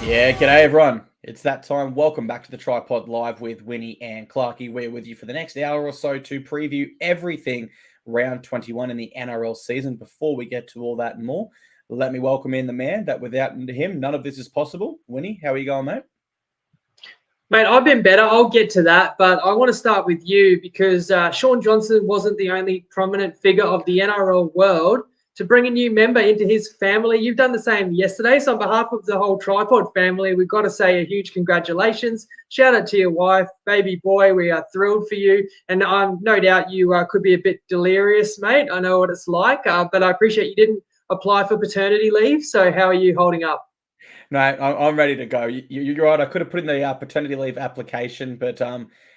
Yeah, g'day everyone. It's that time. Welcome back to the TryPod Live with Winny and Clarkey. We're with you for the next hour or so to preview everything round 21 in the NRL season. Before we get to all that and more, let me welcome in the man that without him, none of this is possible. Winny, how are you going, mate? Mate, I've been better. I'll get to that, but I want to start with you because Sean Johnson wasn't the only prominent figure of the NRL world to bring a new member into his family. You've done the same yesterday. So on behalf of the whole TryPod family, we've got to say a huge congratulations. Shout out to your wife, baby boy. We are thrilled for you. And no doubt you could be a bit delirious, mate. I know what it's like, but I appreciate you didn't apply for paternity leave. So how are you holding up? No, I'm ready to go. You're right. I could have put in the paternity leave application, but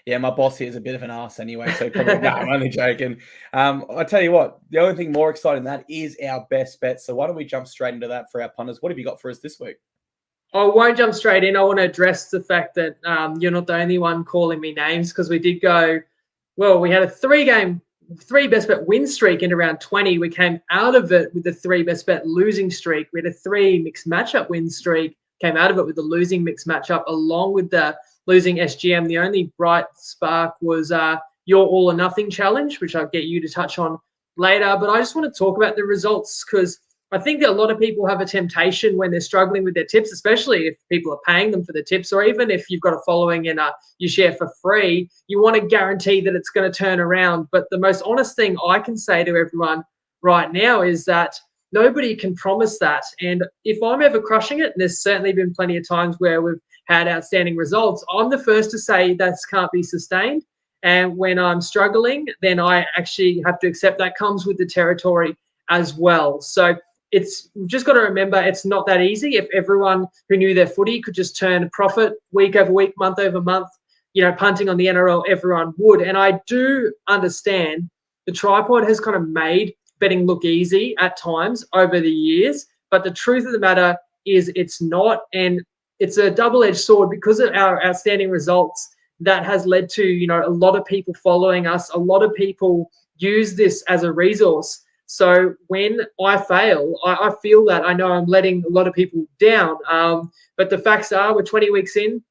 yeah, my boss here is a bit of an ass anyway. So probably, no, I'm only joking. I tell you what, the only thing more exciting than that is our best bet. So why don't we jump straight into that for our punters? What have you got for us this week? I won't jump straight in. I want to address the fact that you're not the only one calling me names because we did go, well, we had a three best bet win streak in around 20. We came out of it with the three best bet losing streak. We had a three mixed matchup win streak, came out of it with the losing mixed matchup along with the losing SGM. The only bright spark was your all or nothing challenge, which I'll get you to touch on later. But I just want to talk about the results because I think that a lot of people have a temptation when they're struggling with their tips, especially if people are paying them for the tips, or even if you've got a following and you share for free, you want to guarantee that it's going to turn around. But the most honest thing I can say to everyone right now is that nobody can promise that. And if I'm ever crushing it, and there's certainly been plenty of times where we've had outstanding results, I'm the first to say that can't be sustained. And when I'm struggling, then I actually have to accept that comes with the territory as well. So we've just got to remember it's not that easy. If everyone who knew their footy could just turn a profit week over week, month over month, punting on the NRL, everyone would. And I do understand the TryPod has kind of made betting look easy at times over the years. But the truth of the matter is it's not. And it's a double-edged sword because of our outstanding results that has led to, a lot of people following us. A lot of people use this as a resource. So when I fail, I feel that I know I'm letting a lot of people down. But the facts are we're 20 weeks in.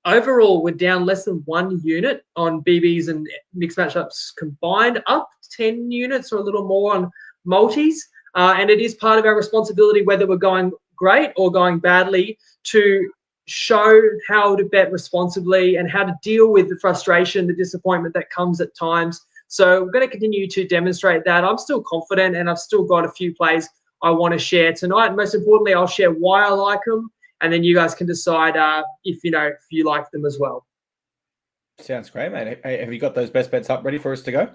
Overall, we're down less than 1 unit on BBs and mixed matchups combined, up 10 units or a little more on multis. And it is part of our responsibility, whether we're going great or going badly, to show how to bet responsibly and how to deal with the frustration, the disappointment that comes at times. So we're going to continue to demonstrate that. I'm still confident and I've still got a few plays I want to share tonight. And most importantly, I'll share why I like them. And then you guys can decide if you like them as well. Sounds great, mate. Hey, have you got those best bets up ready for us to go?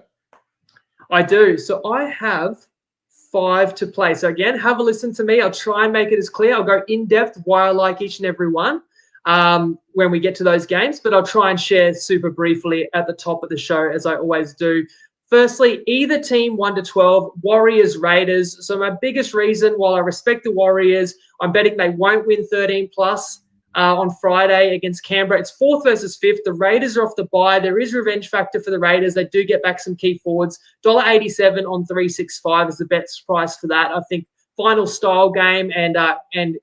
I do. So I have 5 to play. So again, have a listen to me. I'll try and make it as clear. I'll go in depth why I like each and every one when we get to those games, but I'll try and share super briefly at the top of the show, as I always do. Firstly, either team 1 to 12, Warriors, Raiders. So my biggest reason, while I respect the Warriors, I'm betting they won't win 13 plus on Friday against Canberra. It's 4th versus 5th. The Raiders are off the bye. There is revenge factor for the Raiders. They do get back some key forwards. $1.87 on 365 is the best price for that. I think final style game and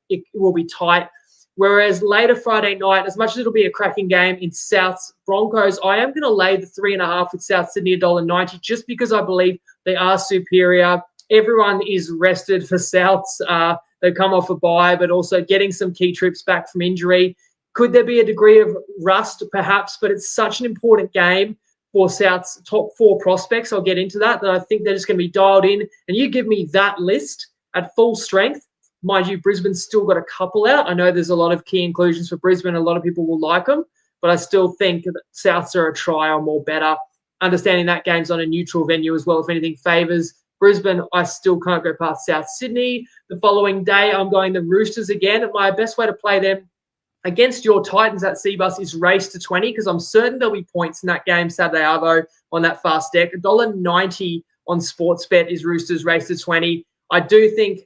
it will be tight. Whereas later Friday night, as much as it'll be a cracking game in South's Broncos, I am going to lay the 3.5 with South Sydney $1.90 just because I believe they are superior. Everyone is rested for Souths. They've come off a bye, but also getting some key troops back from injury. Could there be a degree of rust, perhaps? But it's such an important game for South's top 4 prospects. I'll get into that I think they're just going to be dialed in. And you give me that list at full strength. Mind you, Brisbane's still got a couple out. I know there's a lot of key inclusions for Brisbane. A lot of people will like them, but I still think that Souths are a try or more better. Understanding that game's on a neutral venue as well. If anything favours Brisbane, I still can't go past South Sydney. The following day, I'm going the Roosters again. My best way to play them against your Titans at Seabus is race to 20 because I'm certain there'll be points in that game Saturday Arvo on that fast deck. $1.90 on Sportsbet is Roosters race to 20. I do think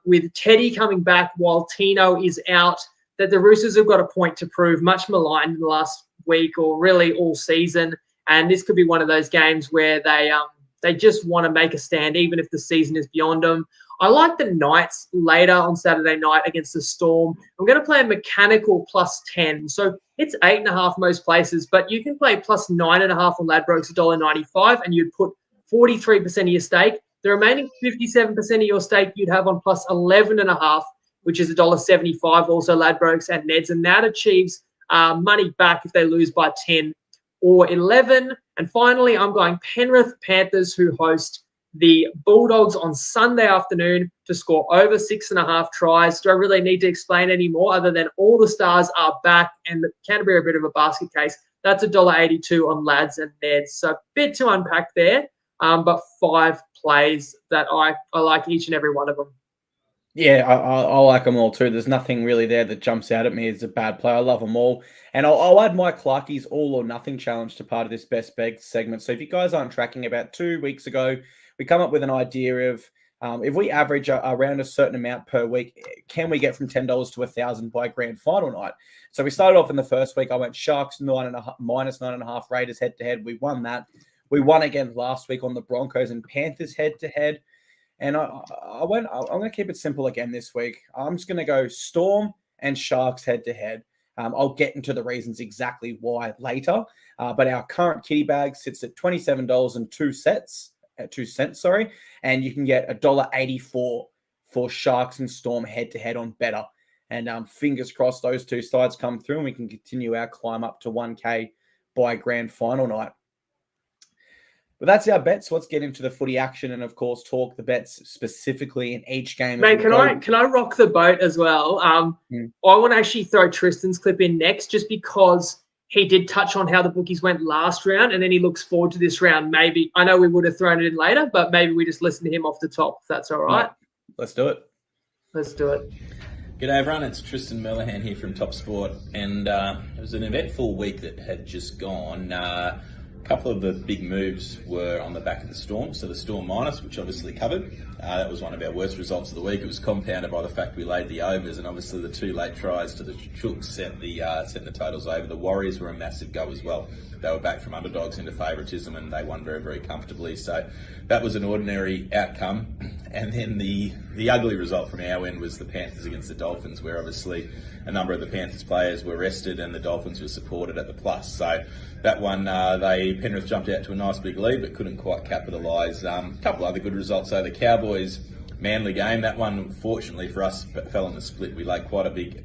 with Teddy coming back while Tino is out, that the Roosters have got a point to prove, much maligned in the last week or really all season. And this could be one of those games where they just want to make a stand, even if the season is beyond them. I like the Knights later on Saturday night against the Storm. I'm going to play a mechanical +10. So it's 8.5 most places, but you can play +9.5 on Ladbrokes, $1.95, and you'd put 43% of your stake. The remaining 57% of your stake you'd have on +11.5, which is $1.75, also Ladbrokes and Neds, and that achieves money back if they lose by 10 or 11. And finally, I'm going Penrith Panthers, who host the Bulldogs on Sunday afternoon to score over 6.5 tries. Do I really need to explain any more other than all the stars are back and Canterbury are a bit of a basket case? That's $1.82 on Lads and Neds. So a bit to unpack there, but 5 plays that I like each and every one of them. Yeah, I like them all too. There's nothing really there that jumps out at me as a bad play. I love them all. And I'll add Mike Clarkey's all or nothing challenge to part of this best bet segment. So if you guys aren't tracking, about 2 weeks ago, we come up with an idea of if we average around a certain amount per week, can we get from $10 to $1,000 by grand final night? So we started off in the first week. I went Sharks -9.5, Raiders head-to-head. We won that. We won again last week on the Broncos and Panthers head-to-head. And I'm going to keep it simple again this week. I'm just going to go Storm and Sharks head-to-head. I'll get into the reasons exactly why later. But our current kitty bag sits at $27.02, and you can get $1.84 for Sharks and Storm head-to-head on Better. And fingers crossed those two sides come through and we can continue our climb up to 1K by grand final night. But that's our bets. So let's get into the footy action and, of course, talk the bets specifically in each game. Mate, can I rock the boat as well? I want to actually throw Tristan's clip in next just because he did touch on how the bookies went last round and then he looks forward to this round. Maybe, I know we would have thrown it in later, but maybe we just listen to him off the top, if that's all right. Let's do it. Let's do it. G'day everyone, it's Tristan Merlihan here from Top Sport, and it was an eventful week that had just gone. A couple of the big moves were on the back of the Storm. So the Storm minus, which obviously covered, that was one of our worst results of the week. It was compounded by the fact we laid the overs, and obviously the 2 late tries to the Chooks sent the totals over. The Warriors were a massive go as well. They were back from underdogs into favouritism, and they won very, very comfortably. So that was an ordinary outcome. And then the ugly result from our end was the Panthers against the Dolphins, where obviously a number of the Panthers players were rested and the Dolphins were supported at the plus. So that one, Penrith jumped out to a nice big lead, but couldn't quite capitalise. A couple other good results, though. The Cowboys Manly game, that one, fortunately for us, fell on the split. We laid quite a big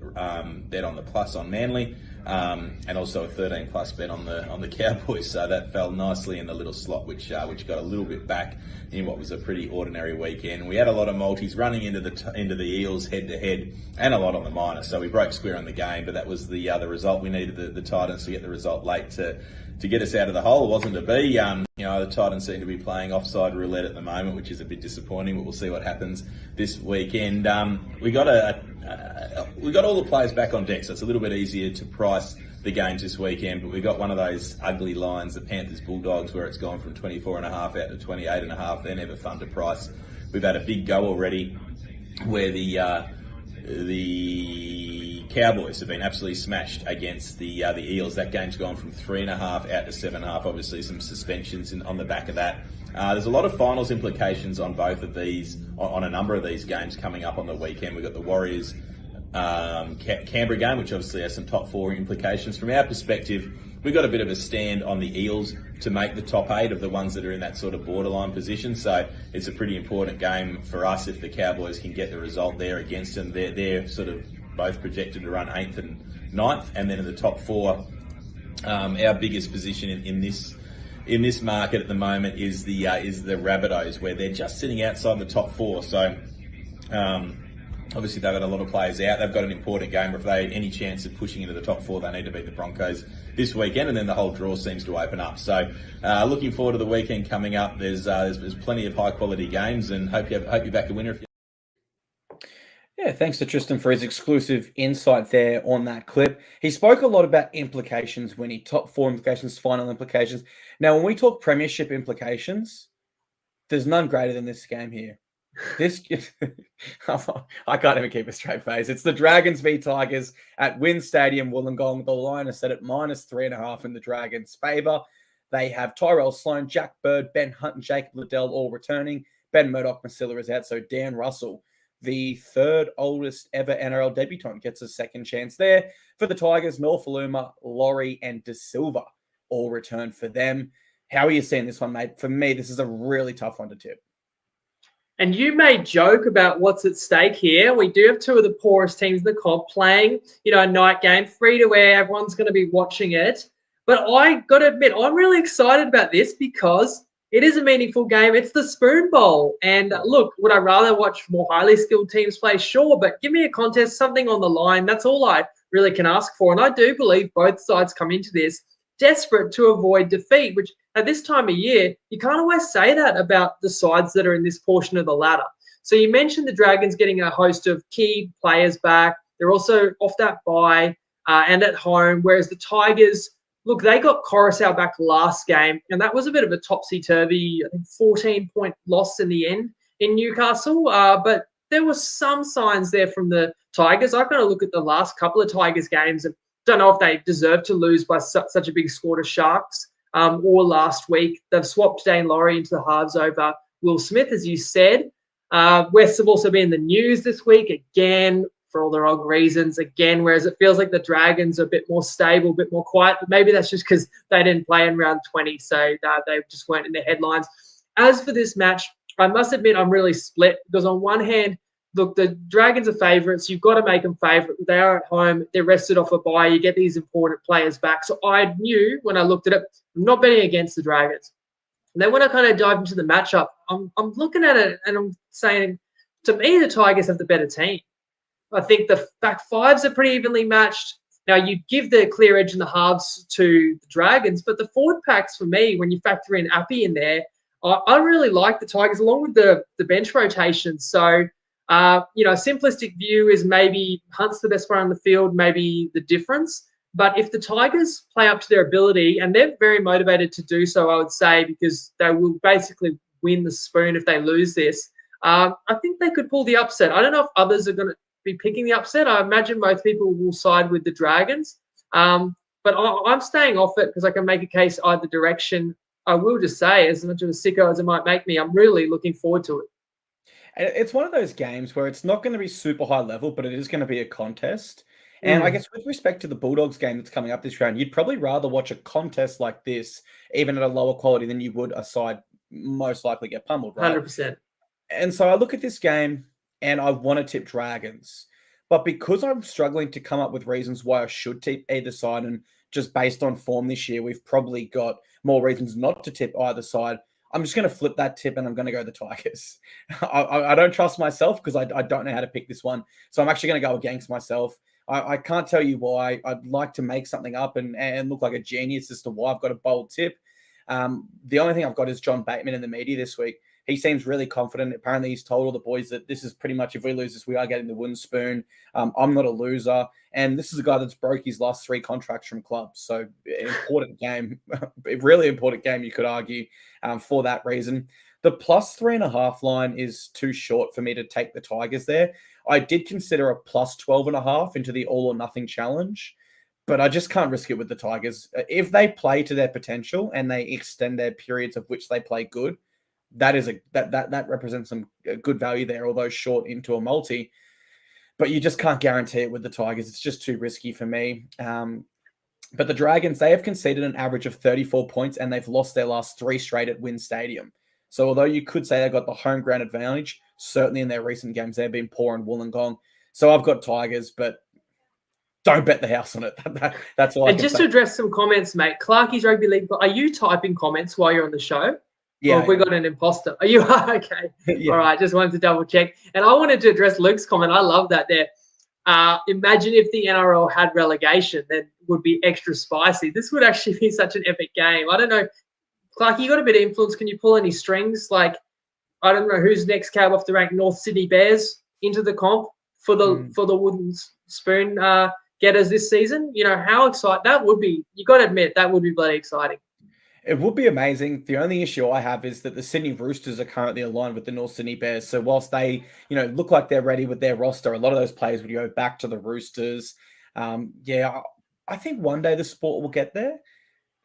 bet on the plus on Manly, and also a 13 plus bet on the Cowboys. So that fell nicely in the little slot, which got a little bit back in what was a pretty ordinary weekend. We had a lot of multis running into the Eels head to head, and a lot on the minus. So we broke square on the game, but that was the result. We needed the Titans to get the result late to get us out of the hole. It wasn't to be. The Titans seem to be playing offside roulette at the moment, which is a bit disappointing, but we'll see what happens this weekend. We got all the players back on deck, so it's a little bit easier to price the games this weekend, but we got one of those ugly lines, the Panthers Bulldogs, where it's gone from 24.5 out to 28.5. They're never fun to price. We've had a big go already where the Cowboys have been absolutely smashed against the Eels. That game's gone from 3.5 out to 7.5. Obviously, some suspensions on the back of that. There's a lot of finals implications on both of these, on a number of these games coming up on the weekend. We've got the Warriors Canberra game, which obviously has some top 4 implications. From our perspective, we've got a bit of a stand on the Eels to make the top 8 of the ones that are in that sort of borderline position. So it's a pretty important game for us if the Cowboys can get the result there against them. They're sort of both projected to run 8th and 9th, and then in the top 4, our biggest position in this market at the moment is the Rabbitohs, where they're just sitting outside the top 4. So obviously they've got a lot of players out. They've got an important game. If they any chance of pushing into the top 4, they need to beat the Broncos this weekend, and then the whole draw seems to open up. So looking forward to the weekend coming up. There's plenty of high quality games, and hope you back a winner. Yeah, thanks to Tristan for his exclusive insight there on that clip. He spoke a lot about implications, Winnie, top 4 implications, final implications. Now, when we talk premiership implications, there's none greater than this game here. I can't even keep a straight face. It's the Dragons v Tigers at Wynn Stadium, Wollongong. The line is set at -3.5 in the Dragons' favour. They have Tyrell Sloan, Jack Bird, Ben Hunt, and Jacob Liddell all returning. Ben Murdoch-Masila is out, so Dan Russell, the third oldest ever NRL debutant, gets a second chance there. For the Tigers, Norfoluma, Laurie, and De Silva all return for them. How are you seeing this one, mate? For me, this is a really tough one to tip. And you may joke about what's at stake here. We do have two of the poorest teams in the comp playing, a night game, free to air. Everyone's going to be watching it. But I got to admit, I'm really excited about this because it is a meaningful game. It's the Spoon Bowl. And look, would I rather watch more highly skilled teams play? Sure, but give me a contest, something on the line. That's all I really can ask for. And I do believe both sides come into this desperate to avoid defeat, which at this time of year, you can't always say that about the sides that are in this portion of the ladder. So you mentioned the Dragons getting a host of key players back. They're also off that bye and at home, whereas the Tigers, look, they got Coruscant back last game, and that was a bit of a topsy-turvy, I think, 14-point loss in the end in Newcastle. But there were some signs there from the Tigers. I've got to look at the last couple of Tigers games and don't know if they deserve to lose by such a big score to Sharks or last week. They've swapped Dane Laurie into the halves over Will Smith, as you said. Wests have also been in the news this week, again, for all the wrong reasons, again, whereas it feels like the Dragons are a bit more stable, a bit more quiet. But maybe that's just because they didn't play in round 20, so they just weren't in the headlines. As for this match, I must admit I'm really split because on one hand, look, the Dragons are favourites. You've got to make them favourite. They are at home. They're rested off a bye. You get these important players back. So I knew when I looked at it, I'm not betting against the Dragons. And then when I kind of dive into the matchup, I'm looking at it and I'm saying, to me, the Tigers have the better team. I think the back fives are pretty evenly matched. Now, you give the clear edge in the halves to the Dragons, but the forward packs, for me, when you factor in Appy in there, I really like the Tigers along with the bench rotation. So, simplistic view is maybe Hunt's the best player on the field, maybe the difference. But if the Tigers play up to their ability, and they're very motivated to do so, I would say, because they will basically win the spoon if they lose this, I think they could pull the upset. I don't know if others are going to be picking the upset. I imagine most people will side with the Dragons. But I'm staying off it because I can make a case either direction. I will just say, as much of a sicko as it might make me, I'm really looking forward to it. It's one of those games where it's not going to be super high level, but it is going to be a contest. And I guess with respect to the Bulldogs game that's coming up this round, you'd probably rather watch a contest like this, even at a lower quality, than you would a side most likely get pummeled, right? 100%. And so I look at this game and I want to tip Dragons. But because I'm struggling to come up with reasons why I should tip either side, and just based on form this year, we've probably got more reasons not to tip either side, I'm just going to flip that tip and I'm going to go the Tigers. I don't trust myself because I don't know how to pick this one. So I'm actually going to go against myself. I can't tell you why. I'd like to make something up and look like a genius as to why I've got a bold tip. The only thing I've got is John Bateman in the media this week. He seems really confident. Apparently, he's told all the boys that this is pretty much, if we lose this, we are getting the wooden spoon. I'm not a loser. And this is a guy that's broke his last 3 contracts from clubs. So important game, a really important game, you could argue, for that reason. The plus 3.5 line is too short for me to take the Tigers there. I did consider a plus 12.5 into the all or nothing challenge, but I just can't risk it with the Tigers. If they play to their potential and they extend their periods of which they play good, that represents some good value there, although short into a multi. But you just can't guarantee it with the Tigers. It's just too risky for me. But the Dragons, they have conceded an average of 34 points and they've lost their last 3 straight at Wynn Stadium. So although you could say they've got the home ground advantage, certainly in their recent games, they've been poor in Wollongong. So I've got Tigers, but don't bet the house on it. That's all I can just say. to address some comments, mate, Clarkey's Rugby League, are you typing comments while you're on the show? Yeah. Or have we got an imposter? Are you okay? Yeah. All right, just wanted to double check. And I wanted to address Luke's comment. I love that there. Imagine if the NRL had relegation, then would be extra spicy. This would actually be such an epic game. I don't know. Clark, you got a bit of influence. Can you pull any strings? Like, I don't know who's next cab off the rank. North Sydney Bears into the comp for the wooden spoon getters this season. You know how exciting that would be. You got to admit that would be bloody exciting. It would be amazing. The only issue I have is that the Sydney Roosters are currently aligned with the North Sydney Bears. So whilst they, look like they're ready with their roster, a lot of those players would go back to the Roosters. I think one day the sport will get there,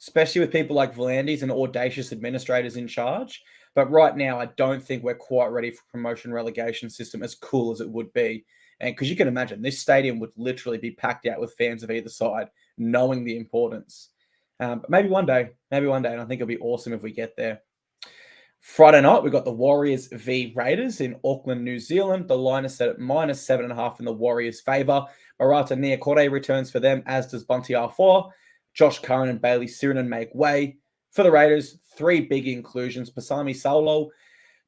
especially with people like Volandis and audacious administrators in charge. But right now, I don't think we're quite ready for promotion relegation system, as cool as it would be. And because you can imagine, this stadium would literally be packed out with fans of either side, knowing the importance. But maybe one day, and I think it'll be awesome if we get there. Friday night, we've got the Warriors v Raiders in Auckland, New Zealand. The line is set at -7.5 in the Warriors' favour. Marata Niakore returns for them, as does Bunty R4. Josh Curran and Bailey Sirinen make way. For the Raiders, 3 big inclusions. Pasami Saulo,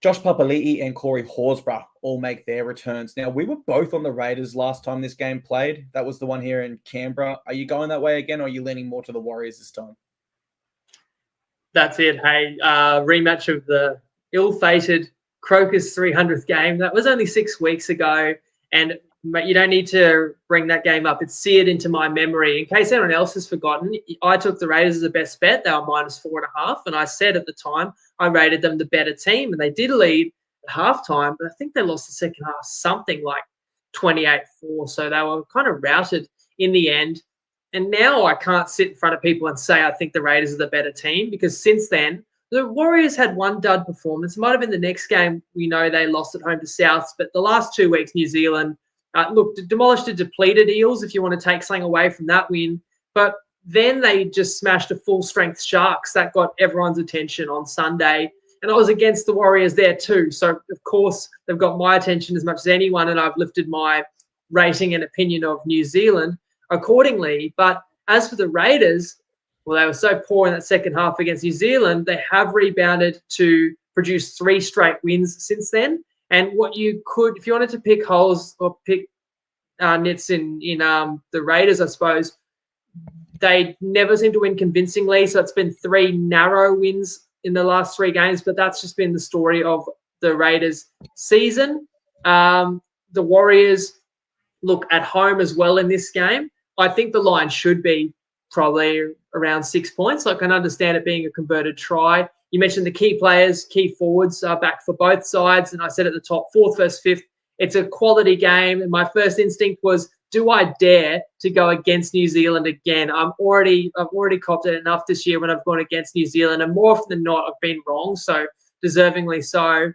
Josh Papali'i, and Corey Horsburgh all make their returns. Now, we were both on the Raiders last time this game played. That was the one here in Canberra. Are you going that way again, or are you leaning more to the Warriors this time? That's it. Hey, rematch of the ill-fated Crocus 300th game. That was only 6 weeks ago, and you don't need to bring that game up. It's seared into my memory. In case anyone else has forgotten, I took the Raiders as the best bet. They were -4.5, and I said at the time I rated them the better team, and they did lead at halftime, but I think they lost the second half something like 28-4, so they were kind of routed in the end. And now I can't sit in front of people and say I think the Raiders are the better team, because since then, the Warriors had one dud performance. It might have been the next game. We know they lost at home to Souths, but the last 2 weeks, New Zealand, demolished the depleted Eels, if you want to take something away from that win. But then they just smashed a full-strength Sharks. That got everyone's attention on Sunday. And I was against the Warriors there too. So, of course, they've got my attention as much as anyone, and I've lifted my rating and opinion of New Zealand accordingly. But as for the Raiders, well, they were so poor in that second half against New Zealand. They have rebounded to produce 3 straight wins since then. And what you could, if you wanted to pick holes or pick nits in the Raiders, I suppose, they never seem to win convincingly. So it's been 3 narrow wins in the last 3 games, but that's just been the story of the Raiders season. The Warriors look at home as well in this game. I think the line should be probably around 6 points. I can understand it being a converted try. You mentioned the key players, key forwards are back for both sides. And I said at the top, 4th versus 5th, it's a quality game. And my first instinct was, do I dare to go against New Zealand again? I've already copped it enough this year when I've gone against New Zealand. And more often than not, I've been wrong. So deservingly so.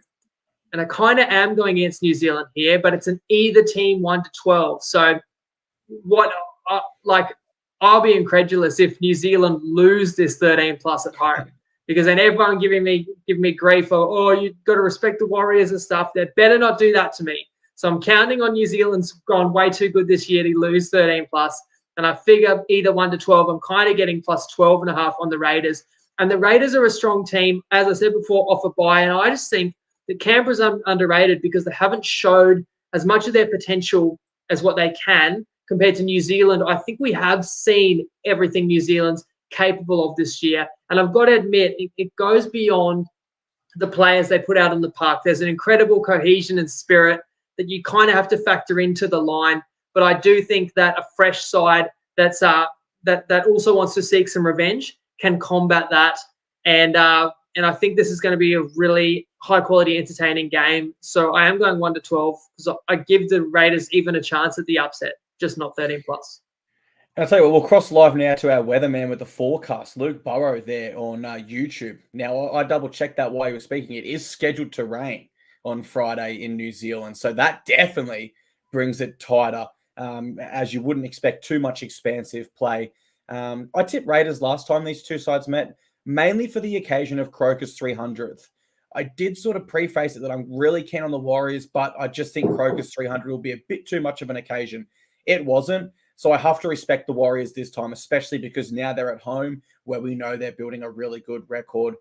And I kind of am going against New Zealand here, but it's an either team 1-12. So I'll be incredulous if New Zealand lose this 13+ at home, because then everyone giving me grief for, oh, you've got to respect the Warriors and stuff. They better not do that to me. So I'm counting on New Zealand's gone way too good this year to lose 13+. And I figure either 1-12, I'm kind of getting +12.5 on the Raiders. And the Raiders are a strong team, as I said before, off a bye. And I just think that Canberra's underrated because they haven't showed as much of their potential as what they can compared to New Zealand. I think we have seen everything New Zealand's capable of this year. And I've got to admit, it goes beyond the players they put out on the park. There's an incredible cohesion and spirit that you kind of have to factor into the line. But I do think that a fresh side that also wants to seek some revenge can combat that. And I think this is going to be a really high-quality, entertaining game. So I am going 1-12 because I give the Raiders even a chance at the upset, just not 13+. I'll tell you what, we'll cross live now to our weatherman with the forecast, Luke Burrow there on YouTube. Now, I double-checked that while you were speaking. It is scheduled to rain on Friday in New Zealand. So that definitely brings it tighter, as you wouldn't expect too much expansive play. I tipped Raiders last time these two sides met, mainly for the occasion of Crocus 300th. I did sort of preface it that I'm really keen on the Warriors, but I just think Crocus 300 will be a bit too much of an occasion. It wasn't. So I have to respect the Warriors this time, especially because now they're at home where we know they're building a really good record.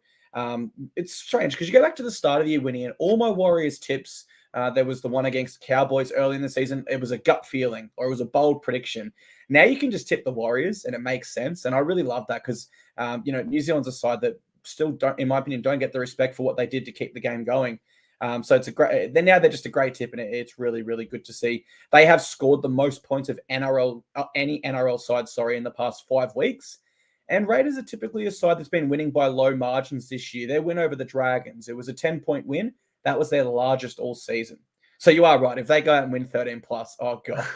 It's strange because you go back to the start of the year, Winnie, and all my Warriors tips, there was the one against the Cowboys early in the season. It was a gut feeling or it was a bold prediction. Now you can just tip the Warriors and it makes sense. And I really love that because, New Zealand's a side that still don't, in my opinion, don't get the respect for what they did to keep the game going. So it's a great. They're just a great tip, and it's really, really good to see. They have scored the most points of any NRL side, in the past 5 weeks. And Raiders are typically a side that's been winning by low margins this year. Their win over the Dragons, it was a 10-point win. That was their largest all season. So you are right. If they go out and win 13+, oh god,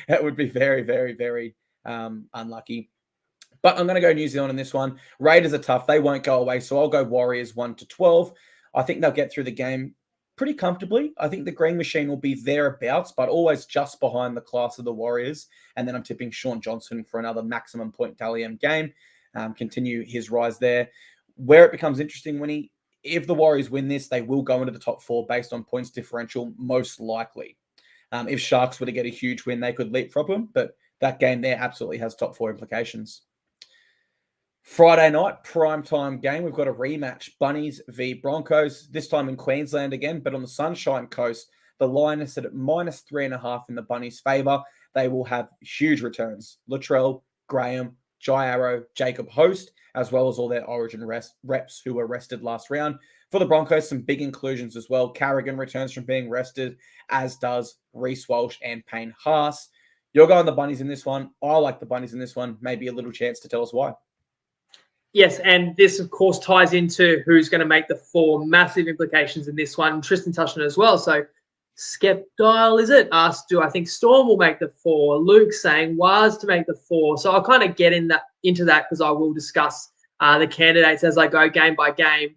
that would be very, very, very unlucky. But I'm going to go New Zealand in this one. Raiders are tough. They won't go away. So I'll go Warriors 1-12. I think they'll get through the game pretty comfortably. I think the Green Machine will be thereabouts, but always just behind the class of the Warriors. And then I'm tipping Sean Johnson for another maximum point tally game, continue his rise there. Where it becomes interesting, Winnie, if the Warriors win this, they will go into the top 4 based on points differential, most likely. If Sharks were to get a huge win, they could leapfrog them, but that game there absolutely has top 4 implications. Friday night, primetime game. We've got a rematch, Bunnies v Broncos, this time in Queensland again, but on the Sunshine Coast. The line is set at -3.5 in the Bunnies' favour. They will have huge returns. Latrell, Graham, Jai Arrow, Jacob Host, as well as all their Origin reps who were rested last round. For the Broncos, some big inclusions as well. Carrigan returns from being rested, as does Reece Walsh and Payne Haas. You're going the Bunnies in this one. I like the Bunnies in this one. Maybe a little chance to tell us why. Yes, and this, of course, ties into who's going to make the 4. Massive implications in this one. Tristan touched on it as well. So, Skep Dial, is it? Asked, do I think Storm will make the 4? Luke saying Waz to make the 4. So, I'll kind of get into that because I will discuss the candidates as I go game by game.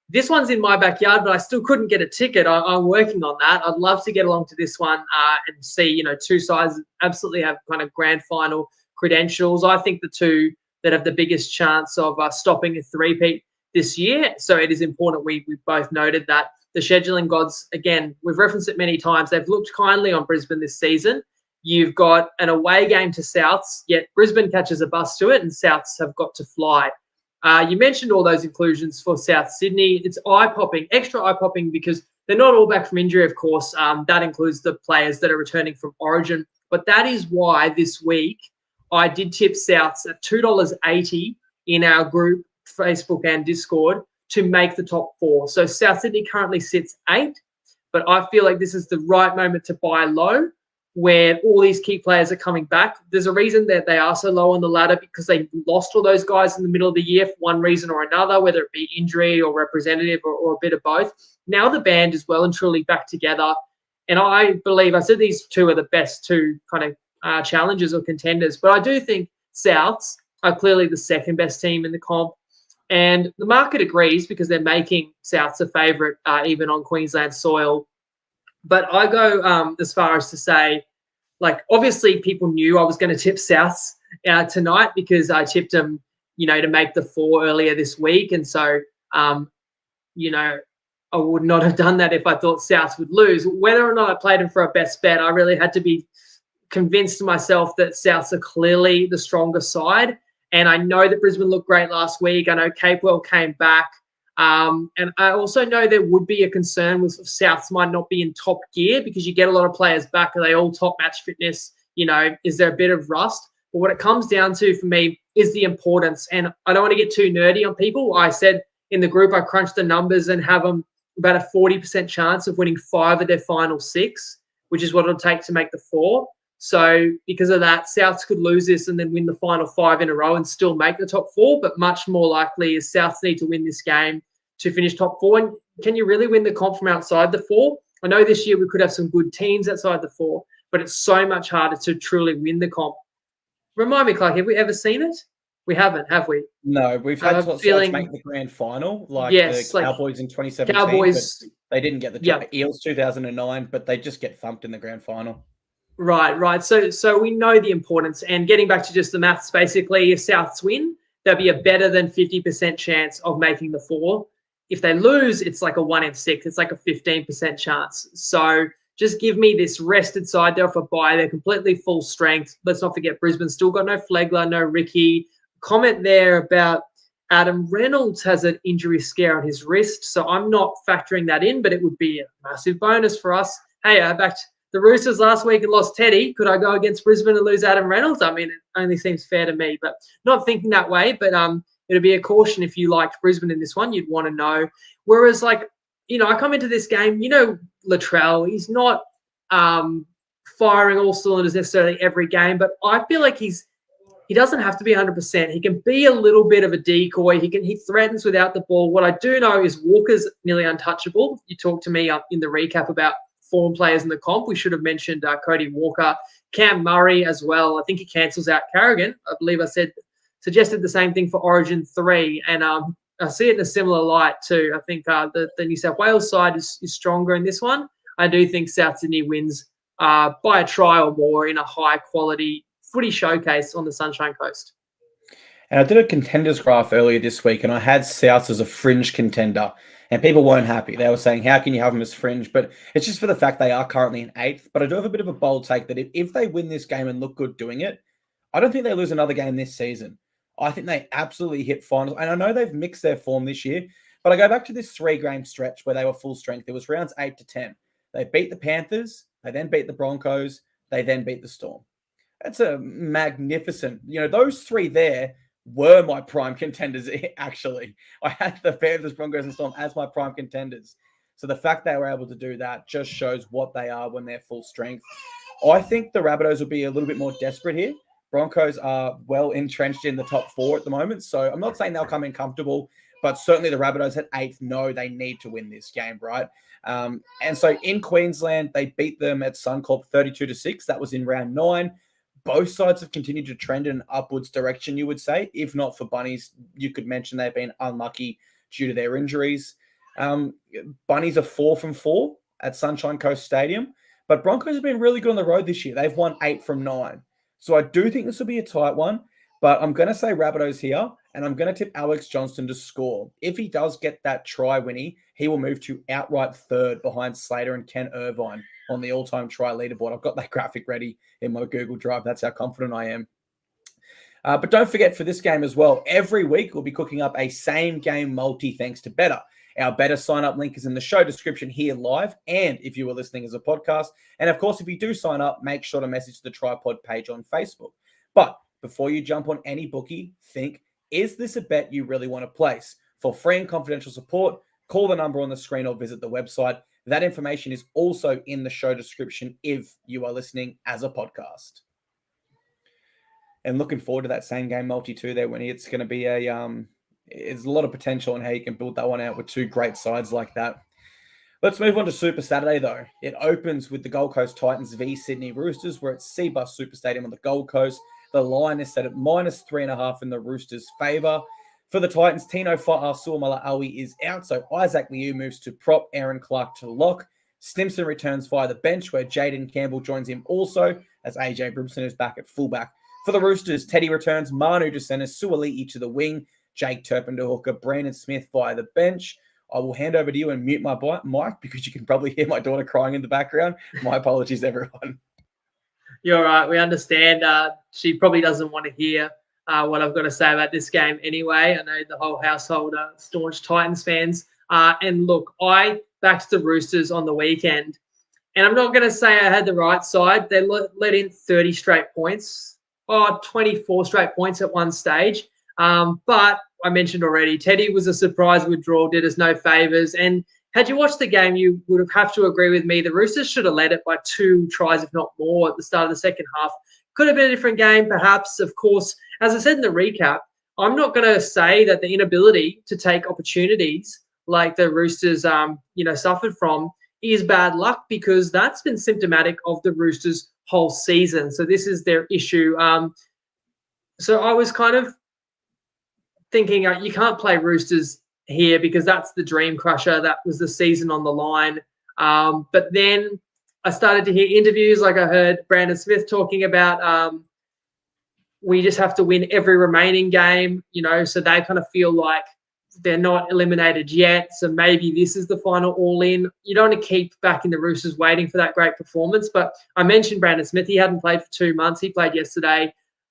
This one's in my backyard, but I still couldn't get a ticket. I'm working on that. I'd love to get along to this one and see, 2 sides absolutely have kind of grand final credentials. I think the 2 that have the biggest chance of stopping a three-peat this year. So it is important we both noted that. The scheduling gods, again, we've referenced it many times. They've looked kindly on Brisbane this season. You've got an away game to Souths, yet Brisbane catches a bus to it and Souths have got to fly. You mentioned all those inclusions for South Sydney. It's eye-popping, extra eye-popping because they're not all back from injury, of course. That includes the players that are returning from Origin. But that is why this week I did tip Souths at $2.80 in our group, Facebook and Discord, to make the top 4. So South Sydney currently sits 8, but I feel like this is the right moment to buy low where all these key players are coming back. There's a reason that they are so low on the ladder because they lost all those guys in the middle of the year for one reason or another, whether it be injury or representative or a bit of both. Now the band is well and truly back together. And I believe, I said these 2 are the best 2 kind of challengers or contenders, but I do think Souths are clearly the second best team in the comp, and the market agrees because they're making Souths a favourite even on Queensland soil. But I go as far as to say, obviously people knew I was going to tip Souths tonight because I tipped them, to make the 4 earlier this week, and so I would not have done that if I thought Souths would lose. Whether or not I played them for a best bet, I really had to be convinced myself that Souths are clearly the stronger side. And I know that Brisbane looked great last week. I know Capewell came back. And I also know there would be a concern with Souths might not be in top gear because you get a lot of players back. Are they all top match fitness? Is there a bit of rust? But what it comes down to for me is the importance. And I don't want to get too nerdy on people. I said in the group, I crunched the numbers and have them about a 40% chance of winning 5 of their final 6, which is what it'll take to make the 4. So because of that, Souths could lose this and then win the final 5 in a row and still make the top 4. But much more likely is Souths need to win this game to finish top 4. And can you really win the comp from outside the 4? I know this year we could have some good teams outside the 4, but it's so much harder to truly win the comp. Remind me, Clark, have we ever seen it? We haven't, have we? No, we've had to make the grand final, the Cowboys in 2017. Cowboys, they didn't get the Eels 2009, but they just get thumped in the grand final. Right. So we know the importance. And getting back to just the maths, basically, if Souths win, there'll be a better than 50% chance of making the 4. If they lose, it's like a 1 in 6. It's like a 15% chance. So just give me this rested side there for bye. They're completely full strength. Let's not forget Brisbane still got no Flegler, no Ricky. Comment there about Adam Reynolds has an injury scare on his wrist. So I'm not factoring that in, but it would be a massive bonus for us. Hey, back to the Roosters last week and lost Teddy. Could I go against Brisbane and lose Adam Reynolds? I mean, it only seems fair to me, but not thinking that way. But it'll be a caution if you liked Brisbane in this one. You'd want to know. Whereas, I come into this game, Latrell, he's not firing all cylinders necessarily every game, but I feel like he doesn't have to be 100%. He can be a little bit of a decoy. He threatens without the ball. What I do know is Walker's nearly untouchable. You talked to me in the recap about form players in the comp. We should have mentioned Cody Walker, Cam Murray as well. I think he cancels out Carrigan. I believe I suggested the same thing for Origin 3. And I see it in a similar light too. I think the New South Wales side is stronger in this one. I do think South Sydney wins by a try or more in a high-quality footy showcase on the Sunshine Coast. And I did a contenders graph earlier this week, and I had South as a fringe contender, and people weren't happy. They were saying, how can you have them as fringe? But it's just for the fact they are currently in 8th. But I do have a bit of a bold take that if they win this game and look good doing it, I don't think they lose another game this season. I think they absolutely hit finals. And I know they've mixed their form this year, but I go back to this 3-game stretch where they were full strength. It was rounds 8 to 10. They beat the Panthers. They then beat the Broncos. They then beat the Storm. That's a magnificent, those 3 there were my prime contenders, actually. I had the Panthers, Broncos, and Storm as my prime contenders. So the fact they were able to do that just shows what they are when they're full strength. I think the Rabbitohs will be a little bit more desperate here. Broncos are well entrenched in the top 4 at the moment, so I'm not saying they'll come in comfortable, but certainly the Rabbitohs at 8th know they need to win this game, right? And so in Queensland, they beat them at Suncorp 32-6. That was in round 9. Both sides have continued to trend in an upwards direction, you would say. If not for Bunnies, you could mention they've been unlucky due to their injuries. Bunnies are 4 from 4 at Sunshine Coast Stadium, but Broncos have been really good on the road this year. They've won 8 from 9. So I do think this will be a tight one, but I'm going to say Rabbitohs here, and I'm going to tip Alex Johnston to score. If he does get that try, Winnie, he will move to outright 3rd behind Slater and Ken Irvine on the all-time try leaderboard. I've got that graphic ready in my Google Drive. That's how confident I am. But don't forget for this game as well, every week we'll be cooking up a same-game multi thanks to Better. Our Better sign-up link is in the show description here live, and if you were listening as a podcast. And of course, if you do sign up, make sure to message the TryPod page on Facebook. But before you jump on any bookie, think, is this a bet you really want to place? For free and confidential support, call the number on the screen or visit the website. That information is also in the show description if you are listening as a podcast. And looking forward to that same game multi too there, Winnie. It's going to be it's a lot of potential in how you can build that one out with 2 great sides like that. Let's move on to Super Saturday, though. It opens with the Gold Coast Titans v Sydney Roosters. We're at Seabus Super Stadium on the Gold Coast. The line is set at -3.5 in the Roosters' favour. For the Titans, Tino Fa'asuamaleaui is out, so Isaac Liu moves to prop, Aaron Clark to lock. Stimson returns via the bench, where Jaden Campbell joins him also, as AJ Brimson is back at fullback. For the Roosters, Teddy returns, Manu to centre, Suali'i to the wing, Jake Turpin to hooker, Brandon Smith via the bench. I will hand over to you and mute my mic because you can probably hear my daughter crying in the background. My apologies, everyone. You're right. We understand. She probably doesn't want to hear what I've got to say about this game anyway. I know the whole household are staunch Titans fans. And look, I backed the Roosters on the weekend, and I'm not going to say I had the right side. They let in 30 straight points, 24 straight points at one stage. But I mentioned already, Teddy was a surprise withdrawal, did us no favours. And had you watched the game, you would have to agree with me. The Roosters should have led it by 2 tries, if not more, at the start of the second half. Could have been a different game, perhaps. Of course, as I said in the recap, I'm not going to say that the inability to take opportunities like the Roosters, suffered from is bad luck, because that's been symptomatic of the Roosters' whole season. So this is their issue. So I was kind of thinking you can't play Roosters here because that's the dream crusher. That was the season on the line. But then I started to hear interviews, like I heard Brandon Smith talking about we just have to win every remaining game, so they kind of feel like they're not eliminated yet. So maybe this is the final all-in. You don't want to keep back in the Roosters waiting for that great performance. But I mentioned Brandon Smith. He hadn't played for 2 months. He played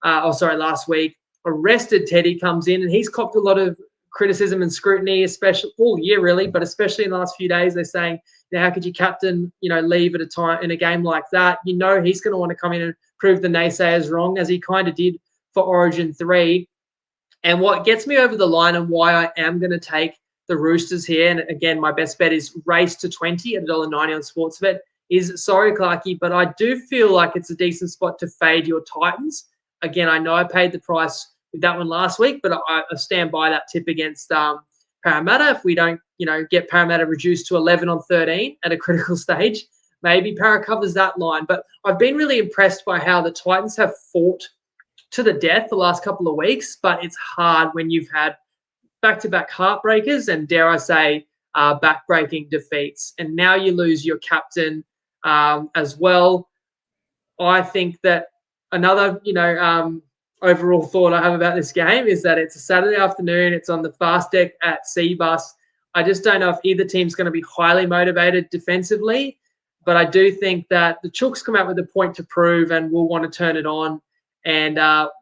last week. Arrested Teddy comes in, and he's copped a lot of criticism and scrutiny, especially all year really, but especially in the last few days. They're saying, how could you captain, leave at a time in a game like that? He's going to want to come in and prove the naysayers wrong, as he kind of did for Origin 3. And what gets me over the line and why I am going to take the Roosters here, and again, my best bet is race to 20 at $1.90 on Sportsbet, is, sorry, Clarkey, but I do feel like it's a decent spot to fade your Titans. Again, I know I paid the price with that one last week, but I stand by that tip against Parramatta. If we don't, get Parramatta reduced to 11 on 13 at a critical stage, maybe Parra covers that line. But I've been really impressed by how the Titans have fought to the death the last couple of weeks, but it's hard when you've had back-to-back heartbreakers and, dare I say, back-breaking defeats. And now you lose your captain as well. I think that another, overall thought I have about this game is that it's a Saturday afternoon. It's on the fast deck at Seabus. I just don't know if either team's going to be highly motivated defensively, but I do think that the Chooks come out with a point to prove and will want to turn it on. And,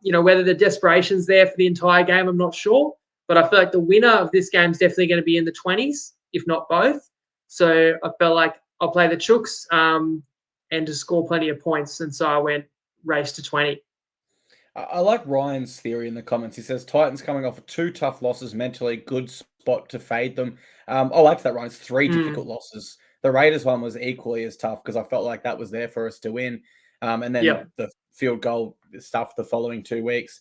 whether the desperation's there for the entire game, I'm not sure. But I feel like the winner of this game is definitely going to be in the 20s, if not both. So I felt like I'll play the Chooks and to score plenty of points. And so I went race to 20. I like Ryan's theory in the comments. He says Titans coming off of 2 tough losses, mentally good spot to fade them. I like that, Ryan. It's 3 difficult losses. The Raiders one was equally as tough because I felt like that was there for us to win. And then the field goal stuff the following 2 weeks.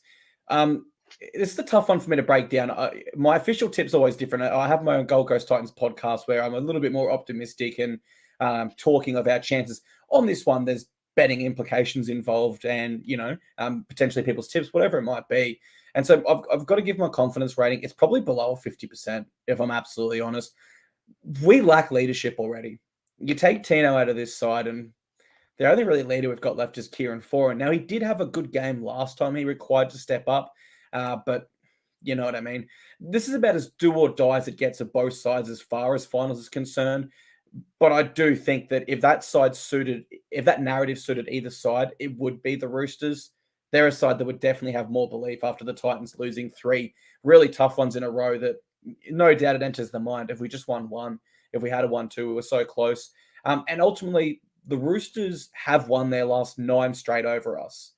This is a tough one for me to break down. My official tip's always different. I have my own Gold Coast Titans podcast where I'm a little bit more optimistic and talking of our chances. On this one, there's betting implications involved and, potentially people's tips, whatever it might be. And so I've got to give my confidence rating. It's probably below 50%, if I'm absolutely honest. We lack leadership already. You take Tino out of this side and the only really leader we've got left is Kieran Foran. Now, he did have a good game last time. He required to step up, but you know what I mean? This is about as do or die as it gets at both sides as far as finals is concerned. But I do think that if that narrative suited either side, it would be the Roosters. They're a side that would definitely have more belief after the Titans losing 3 really tough ones in a row that no doubt it enters the mind. If we just won 1, if we had won 2, we were so close. And ultimately, the Roosters have won their last 9 straight over us.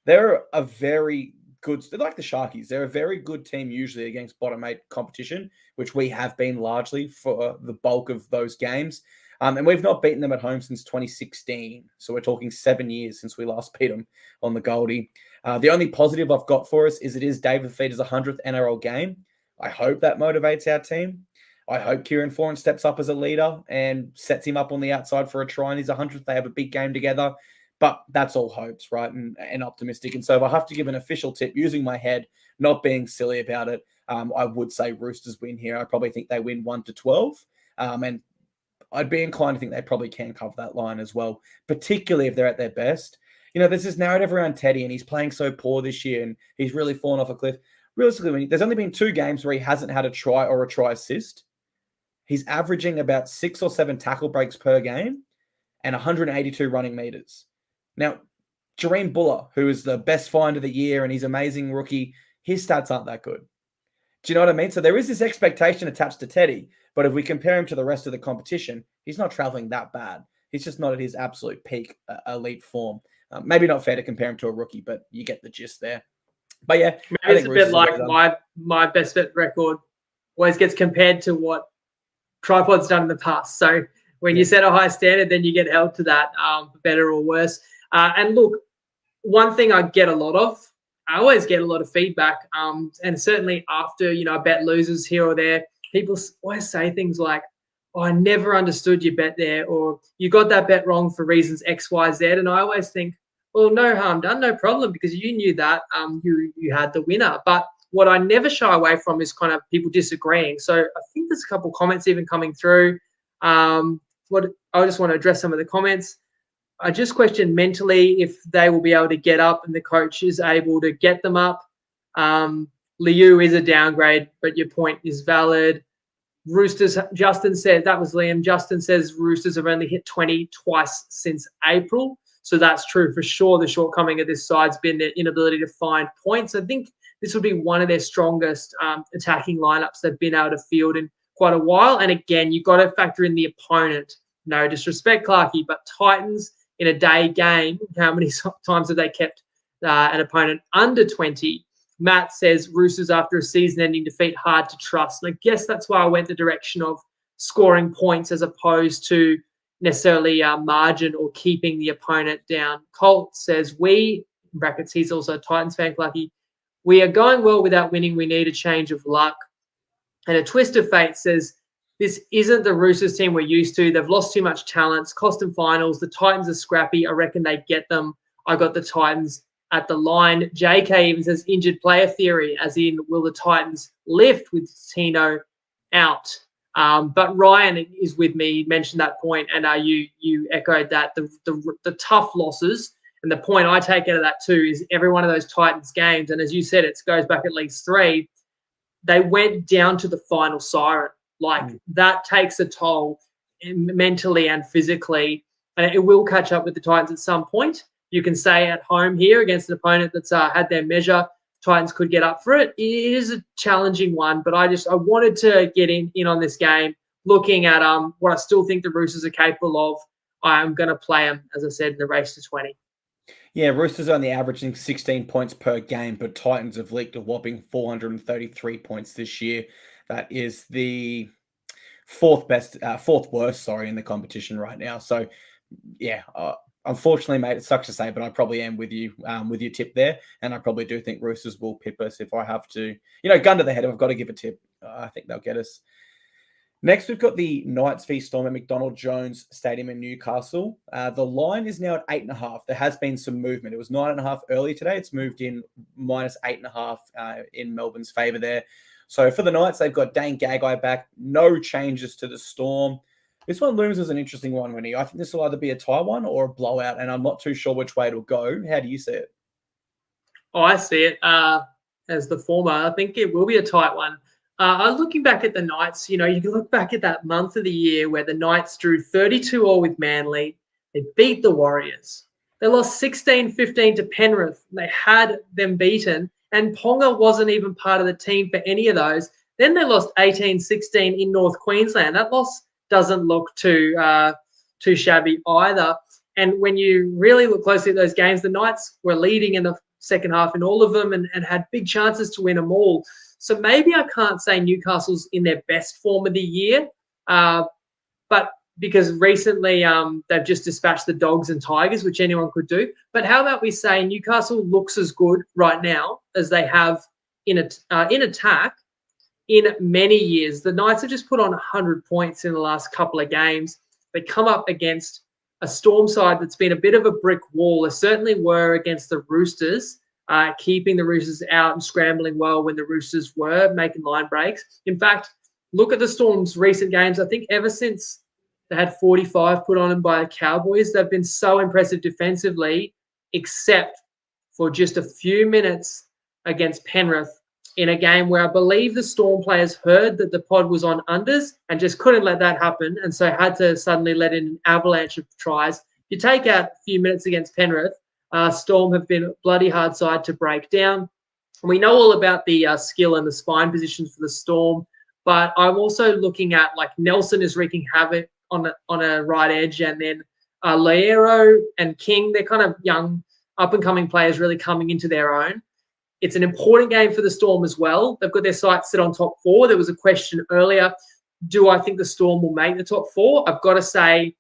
They're a very good, they're like the Sharkies. They're a very good team usually against bottom 8 competition, which we have been largely for the bulk of those games. And we've not beaten them at home since 2016. So we're talking 7 years since we last beat them on the Goldie. The only positive I've got for us is it is David Feeder's 100th NRL game. I hope that motivates our team. I hope Kieran Foran steps up as a leader and sets him up on the outside for a try in his 100th. They have a big game together. But that's all hopes, right? And optimistic. And so if I have to give an official tip using my head, not being silly about it, I would say Roosters win here. I probably think they win 1-12. And I'd be inclined to think they probably can cover that line as well, particularly if they're at their best. There's this narrative around Teddy and he's playing so poor this year and he's really fallen off a cliff. Realistically, there's only been 2 games where he hasn't had a try or a try assist. He's averaging about 6 or 7 tackle breaks per game and 182 running meters. Now, Jareem Buller, who is the best find of the year and he's an amazing rookie, his stats aren't that good. Do you know what I mean? So there is this expectation attached to Teddy, but if we compare him to the rest of the competition, he's not traveling that bad. He's just not at his absolute peak elite form. Maybe not fair to compare him to a rookie, but you get the gist there. But yeah, maybe it's a bit like my best bet record always gets compared to what TryPod's done in the past. So when you set a high standard, then you get held to that, for better or worse. And look, one thing I get a lot of, I always get a lot of feedback, and certainly after, I bet losers here or there, people always say things like, oh, I never understood your bet there, or you got that bet wrong for reasons X, Y, Z. And I always think, well, no harm done, no problem, because you knew that you had the winner. But what I never shy away from is kind of people disagreeing. So I think there's a couple comments even coming through. I just want to address some of the comments. I just question mentally if they will be able to get up and the coach is able to get them up. Liu is a downgrade, but your point is valid. Roosters, Justin said, that was Liam. Justin says Roosters have only hit 20 twice since April. So that's true for sure. The shortcoming of this side's been their inability to find points. I think this would be one of their strongest attacking lineups they've been able to field in quite a while. And again, you've got to factor in the opponent. No disrespect, Clarkey, but Titans in a day game, how many times have they kept an opponent under 20? Matt says Roosters after a season-ending defeat, hard to trust. And I guess that's why I went the direction of scoring points as opposed to necessarily margin or keeping the opponent down. Colt says we, in brackets, he's also a Titans fan, Clarkey, we are going well without winning. We need a change of luck. And a twist of fate says, this isn't the Roosters team we're used to. They've lost too much talent. Cost them finals. The Titans are scrappy. I reckon they get them. I got the Titans at the line. JK even says injured player theory, as in will the Titans lift with Tino out? But Ryan is with me. He mentioned that point, and you echoed that the tough losses. And the point I take out of that too is every one of those Titans games, and as you said, it goes back at least 3. They went down to the final siren. That takes a toll mentally and physically, and it will catch up with the Titans at some point. You can say at home here against an opponent that's had their measure, Titans could get up for it. It is a challenging one, but I wanted to get in on this game, looking at what I still think the Roosters are capable of. I'm going to play them, as I said, in the race to 20. Yeah, Roosters only averaging 16 points per game, but Titans have leaked a whopping 433 points this year. That is the fourth worst, in the competition right now. So, yeah, unfortunately, mate, it sucks to say, but I probably am with you with your tip there, and I probably do think Roosters will pip us if I have to. Gun to the head, if I've got to give a tip, I think they'll get us. Next, we've got the Knights v Storm at McDonald Jones Stadium in Newcastle. The line is now at 8.5. There has been some movement. It was 9.5 early today. It's moved in minus 8.5 in Melbourne's favour there. So for the Knights, they've got Dane Gagai back. No changes to the Storm. This one looms as an interesting one, Winnie. I think this will either be a tie one or a blowout, and I'm not too sure which way it'll go. How do you see it? Oh, I see it as the former. I think it will be a tight one. Looking back at the Knights, you can look back at that month of the year where the Knights drew 32-all with Manly. They beat the Warriors. They lost 16-15 to Penrith. They had them beaten, and Ponga wasn't even part of the team for any of those. Then they lost 18-16 in North Queensland. That loss doesn't look too shabby either. And when you really look closely at those games, the Knights were leading in the second half in all of them and had big chances to win them all. So maybe I can't say Newcastle's in their best form of the year, but because recently they've just dispatched the Dogs and Tigers, which anyone could do. But how about we say Newcastle looks as good right now as they have in attack in many years. The Knights have just put on 100 points in the last couple of games. They come up against a Storm side that's been a bit of a brick wall. They certainly were against the Roosters, keeping the Roosters out and scrambling well when the Roosters were making line breaks. In fact, look at the Storm's recent games. I think ever since they had 45 put on them by the Cowboys, they've been so impressive defensively, except for just a few minutes against Penrith in a game where I believe the Storm players heard that the pod was on unders and just couldn't let that happen, and so had to suddenly let in an avalanche of tries. You take out a few minutes against Penrith, Storm have been a bloody hard side to break down. We know all about the skill and the spine positions for the Storm, but I'm also looking at Nelson is wreaking havoc on a right edge, and then Loiero and King, they're kind of young, up-and-coming players really coming into their own. It's an important game for the Storm as well. They've got their sights set on top 4. There was a question earlier, do I think the Storm will make the top 4? I've got to say,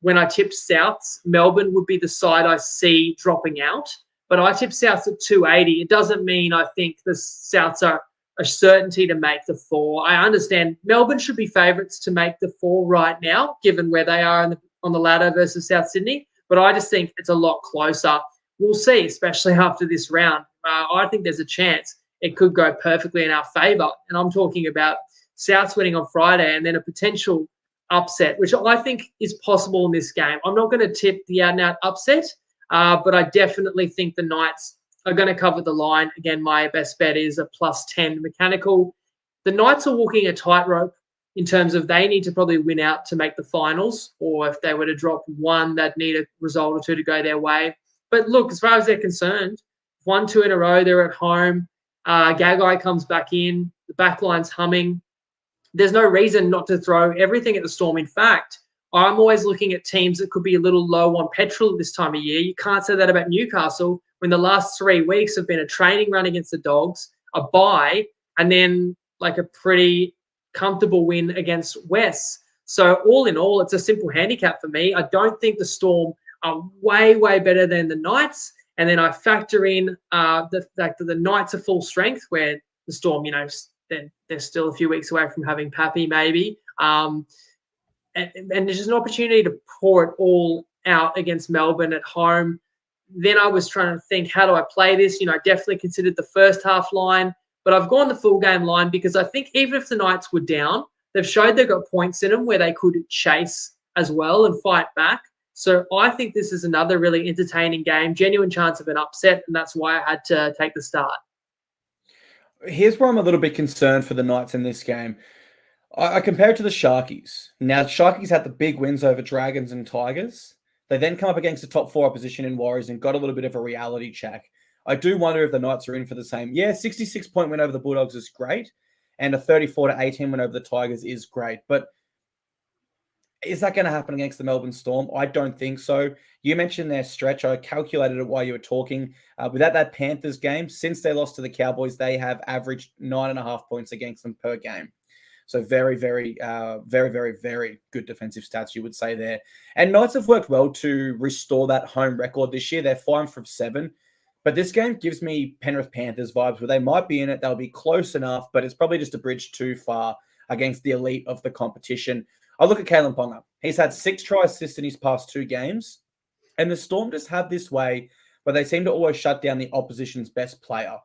when I tipped Souths, Melbourne would be the side I see dropping out. But I tipped Souths at 280. It doesn't mean I think the Souths are a certainty to make the 4. I understand Melbourne should be favourites to make the 4 right now, given where they are on the ladder versus South Sydney. But I just think it's a lot closer. We'll see, especially after this round. I think there's a chance it could go perfectly in our favour. And I'm talking about Souths winning on Friday and then a potential upset, which I think is possible in this game. I'm not going to tip the out-and-out upset, but I definitely think the Knights are going to cover the line. Again, my best bet is a +10 mechanical. The Knights are walking a tightrope in terms of they need to probably win out to make the finals, or if they were to drop one, they'd need a result or two to go their way. But look, as far as they're concerned, 1-2 in a row, they're at home. Gagai comes back in. The back line's humming. There's no reason not to throw everything at the Storm. In fact, I'm always looking at teams that could be a little low on petrol this time of year. You can't say that about Newcastle when the last 3 weeks have been a training run against the Dogs, a bye, and then a pretty comfortable win against West. So all in all, it's a simple handicap for me. I don't think the Storm are way, way better than the Knights. And then I factor in the fact that the Knights are full strength, where the Storm, they're still a few weeks away from having Pappy maybe. And there's just an opportunity to pour it all out against Melbourne at home. then I was trying to think, how do I play this? I definitely considered the first half line, but I've gone the full game line because I think even if the Knights were down, they've showed they've got points in them where they could chase as well and fight back. So I think this is another really entertaining game, genuine chance of an upset, and that's why I had to take the start. Here's where I'm a little bit concerned for the Knights in this game. I compare it to the Sharkies. Now, the Sharkies had the big wins over Dragons and Tigers. They then come up against the top 4 opposition in Warriors and got a little bit of a reality check. I do wonder if the Knights are in for the same. Yeah, 66-point win over the Bulldogs is great, and a 34-18 win over the Tigers is great. But is that going to happen against the Melbourne Storm? I don't think so. You mentioned their stretch. I calculated it while you were talking. Without that Panthers game, since they lost to the Cowboys, they have averaged 9.5 points against them per game. So very, very, very good defensive stats, you would say there. And Knights have worked well to restore that home record this year. They're 5 from 7. But this game gives me Penrith Panthers vibes where they might be in it. They'll be close enough, but it's probably just a bridge too far against the elite of the competition. I look at Kalen Ponga. He's had 6 try assists in his past 2 games. And the Storm just have this way where they seem to always shut down the opposition's best player.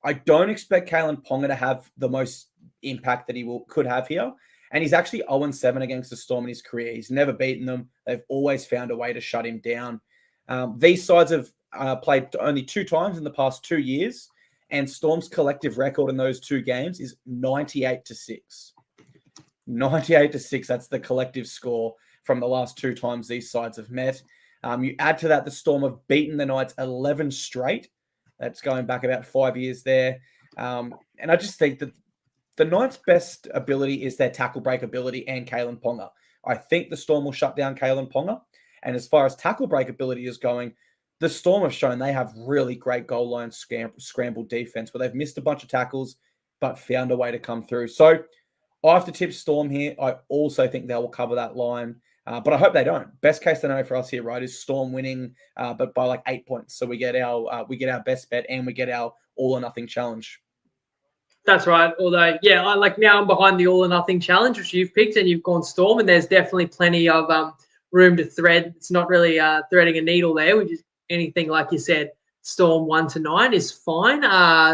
I don't expect Kalen Ponga to have the most impact that he could have here. And he's actually 0-7 against the Storm in his career. He's never beaten them. They've always found a way to shut him down. These sides have played only 2 times in the past 2 years. And Storm's collective record in those 2 games is 98-6. 98-6, that's the collective score from the last 2 times these sides have met. You add to that, the Storm have beaten the Knights 11 straight. That's going back about 5 years there. And I just think that the Knights' best ability is their tackle break ability and Kalen Ponga. I think the Storm will shut down Kalen Ponga. And as far as tackle break ability is going, the Storm have shown they have really great goal line scramble defense where they've missed a bunch of tackles but found a way to come through. So I have to tip Storm here. I also think they will cover that line. But I hope they don't. Best case scenario for us here, right, is Storm winning, but by like 8 points. So we get our best bet and we get our all or nothing challenge. That's right. Although, yeah, now I'm behind the all or nothing challenge, which you've picked, and you've gone Storm, and there's definitely plenty of room to thread. It's not really threading a needle there, which is anything like you said. Storm 1-9 is fine.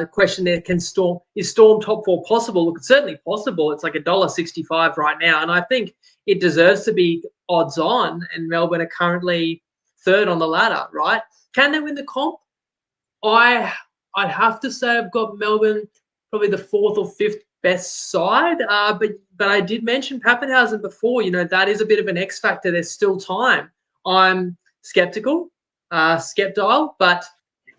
Question there: is Storm top 4 possible? Look, it's certainly possible. It's like $1.65 right now, and I think it deserves to be odds on. And Melbourne are currently 3rd on the ladder, right? Can they win the comp? I'd have to say I've got Melbourne probably the 4th or 5th best side. But I did mention Pappenhausen before. That is a bit of an X factor. There's still time. I'm skeptical, but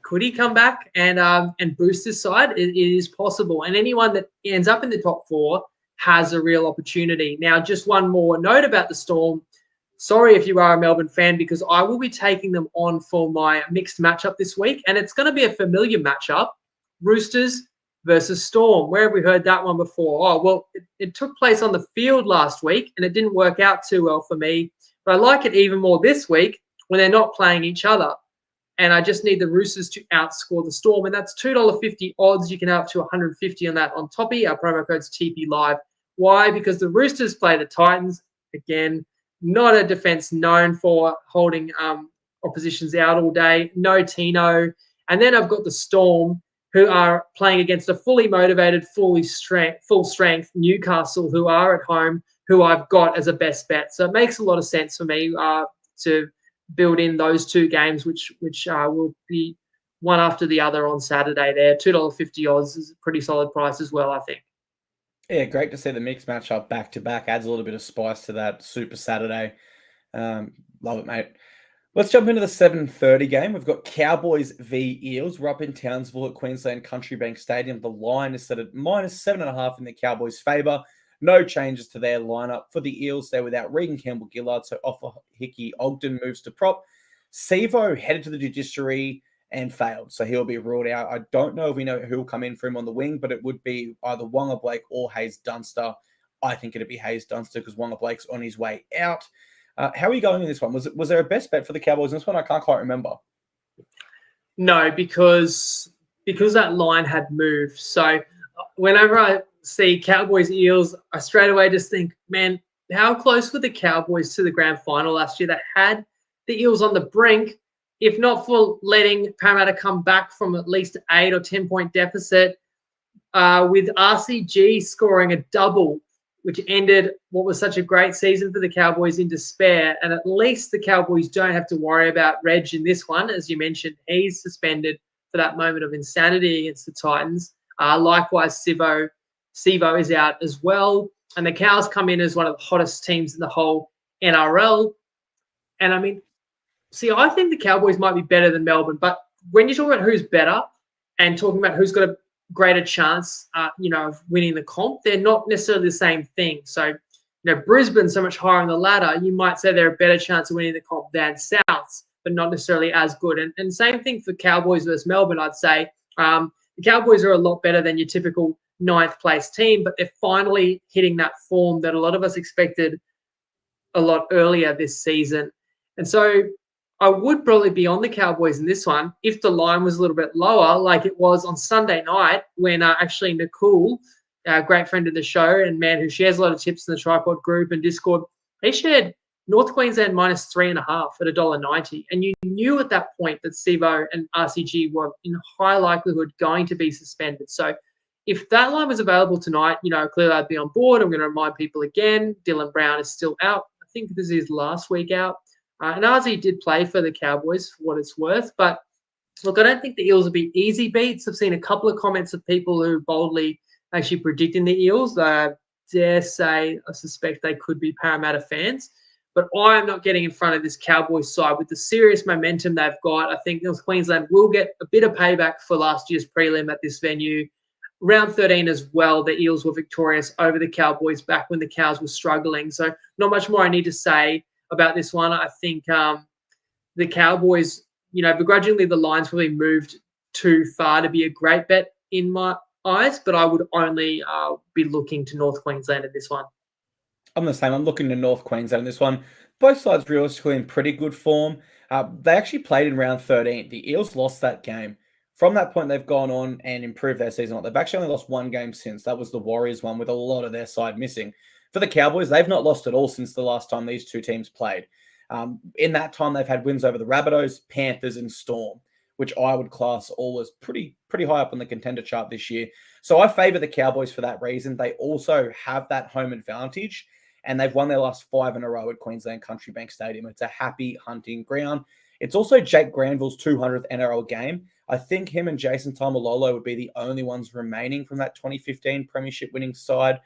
could he come back and boost his side? It is possible. And anyone that ends up in the top 4 has a real opportunity. Now, just one more note about the Storm. Sorry if you are a Melbourne fan, because I will be taking them on for my mixed matchup this week. And it's going to be a familiar matchup, Roosters versus Storm. Where have we heard that one before? Oh, well, it took place on the field last week, and it didn't work out too well for me. But I like it even more this week when they're not playing each other. And I just need the Roosters to outscore the Storm. And that's $2.50 odds. You can have up to 150 on that on Toppy. Our promo code's TP Live. Why? Because the Roosters play the Titans. Again, not a defense known for holding oppositions out all day. No Tino. And then I've got the Storm, who are playing against a fully motivated, full strength Newcastle, who are at home, who I've got as a best bet. So it makes a lot of sense for me to build in those 2 games, which will be one after the other on Saturday there. $2.50 odds is a pretty solid price as well, I think. Yeah, great to see the mixed matchup back-to-back. Adds a little bit of spice to that Super Saturday. Love it, mate. Let's jump into the 7:30 game. We've got Cowboys v Eels. We're up in Townsville at Queensland Country Bank Stadium. The line is set at -7.5 in the Cowboys' favour. No changes to their lineup. For the Eels, they're without Regan Campbell-Gillard, so Offa Hickey Ogden moves to prop. Sevo headed to the judiciary and failed, so he'll be ruled out. I don't know if we know who will come in for him on the wing, but it would be either Wonga Blake or Hayes Dunster. I think it'd be Hayes Dunster because Wonga Blake's on his way out. How are you going in this one? Was there a best bet for the Cowboys in this one? I can't quite remember. No, because that line had moved. So whenever I see Cowboys Eels, I straight away just think, man, how close were the Cowboys to the grand final last year? That had the Eels on the brink. if not for letting Parramatta come back from at least 8 or 10 point deficit, with RCG scoring a double, which ended what was such a great season for the Cowboys in despair. And at least the Cowboys don't have to worry about Reg in this one. As you mentioned, he's suspended for that moment of insanity against the Titans. Likewise, Sivo is out as well. And the Cows come in as one of the hottest teams in the whole NRL. And I mean, I think the Cowboys might be better than Melbourne. But when you're talking about who's better and talking about who's got a greater chance, of winning the comp, they're not necessarily the same thing. So, Brisbane's so much higher on the ladder, you might say they're a better chance of winning the comp than Souths, but not necessarily as good. And same thing for Cowboys versus Melbourne, I'd say. The Cowboys are a lot better than your typical 9th place team, but they're finally hitting that form that a lot of us expected a lot earlier this season. And so I would probably be on the Cowboys in this one if the line was a little bit lower, like it was on Sunday night when actually Nicole, a great friend of the show and man who shares a lot of tips in the TryPod group and Discord, he shared North Queensland minus 3.5 at $1.90. And you knew at that point that Sivo and RCG were in high likelihood going to be suspended. So if that line was available tonight, clearly I'd be on board. I'm going to remind people again, Dylan Brown is still out. I think this is his last week out. And RZ did play for the Cowboys for what it's worth. But look, I don't think the Eels will be easy beats. I've seen a couple of comments of people who boldly actually predicting the Eels. I dare say, I suspect they could be Parramatta fans. But I am not getting in front of this Cowboys side with the serious momentum they've got. I think North Queensland will get a bit of payback for last year's prelim at this venue. Round 13 as well, the Eels were victorious over the Cowboys back when the Cows were struggling. So not much more I need to say about this one. I think the Cowboys, begrudgingly the line's probably moved too far to be a great bet in my eyes, but I would only be looking to North Queensland in this one. I'm the same. I'm looking to North Queensland in this one. Both sides realistically in pretty good form. They actually played in round 13. The Eels lost that game. From that point, they've gone on and improved their season. They've actually only lost one game since. That was the Warriors one with a lot of their side missing. For the Cowboys, they've not lost at all since the last time these two teams played. In that time, they've had wins over the Rabbitohs, Panthers, and Storm, which I would class all as pretty high up on the contender chart this year. So I favour the Cowboys for that reason. They also have that home advantage, and they've won their last 5 in a row at Queensland Country Bank Stadium. It's a happy hunting ground. It's also Jake Granville's 200th NRL game. I think him and Jason Taumalolo would be the only ones remaining from that 2015 premiership winning side,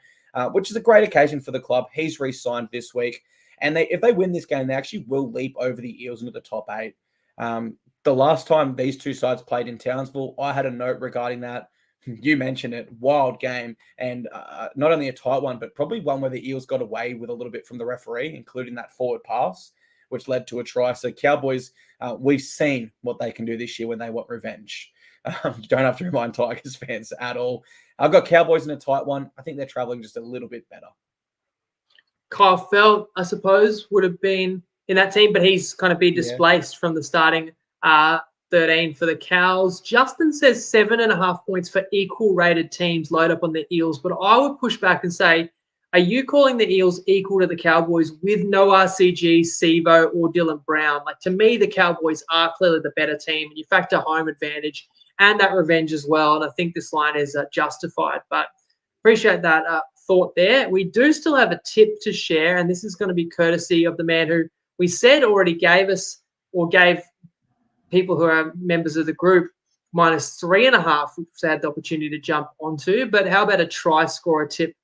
which is a great occasion for the club. He's re-signed this week. And if they win this game, they actually will leap over the Eels into the top 8. The last time these two sides played in Townsville, I had a note regarding that. You mentioned it, wild game. And not only a tight one, but probably one where the Eels got away with a little bit from the referee, including that forward pass, which led to a try. So Cowboys, we've seen what they can do this year when they want revenge. You don't have to remind Tigers fans at all. I've got Cowboys in a tight one. I think they're traveling just a little bit better. Kyle Felt, I suppose, would have been in that team, but he's kind of been displaced from the starting 13 for the Cows. Justin says 7.5 points for equal rated teams load up on the Eels, but I would push back and say, are you calling the Eels equal to the Cowboys with no RCG, Sivo, or Dylan Brown? Like, to me, the Cowboys are clearly the better team. You factor home advantage and that revenge as well, and I think this line is justified. But appreciate that thought there. We do still have a tip to share, and this is going to be courtesy of the man who we said already gave us or gave people who are members of the group minus 3.5, which they had the opportunity to jump onto. But how about a try scorer tip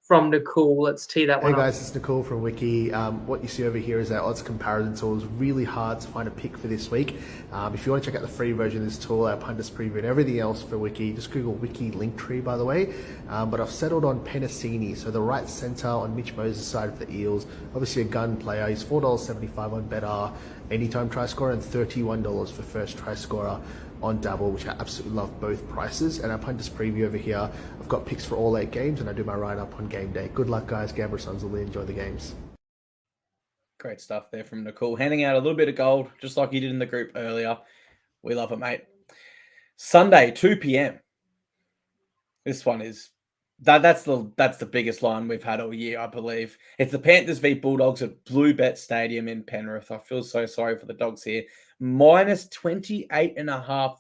from Nicole? Let's tee that one up. Hey guys, it's Nicole from Wiki. What you see over here is our odds comparison tool. It's really hard to find a pick for this week. If you want to check out the free version of this tool, our punters preview and everything else for Wiki, just Google Wiki Linktree, by the way. But I've settled on Penasini, so the right centre on Mitch Moses' side of the Eels. Obviously a gun player. He's $4.75 on Better, anytime try scorer, and $31 for first try scorer on Double, which I absolutely love both prices. And our punters preview over here, I've got picks for all 8 games, and I do my write-up on game day. Good luck, guys. Gamble Sons will enjoy the games. Great stuff there from Nicole. Handing out a little bit of gold, just like he did in the group earlier. We love it, mate. Sunday, 2 p.m. This one is That's the biggest line we've had all year, I believe. It's the Panthers v Bulldogs at Bluebet Stadium in Penrith. I feel so sorry for the Dogs here. Minus 28.5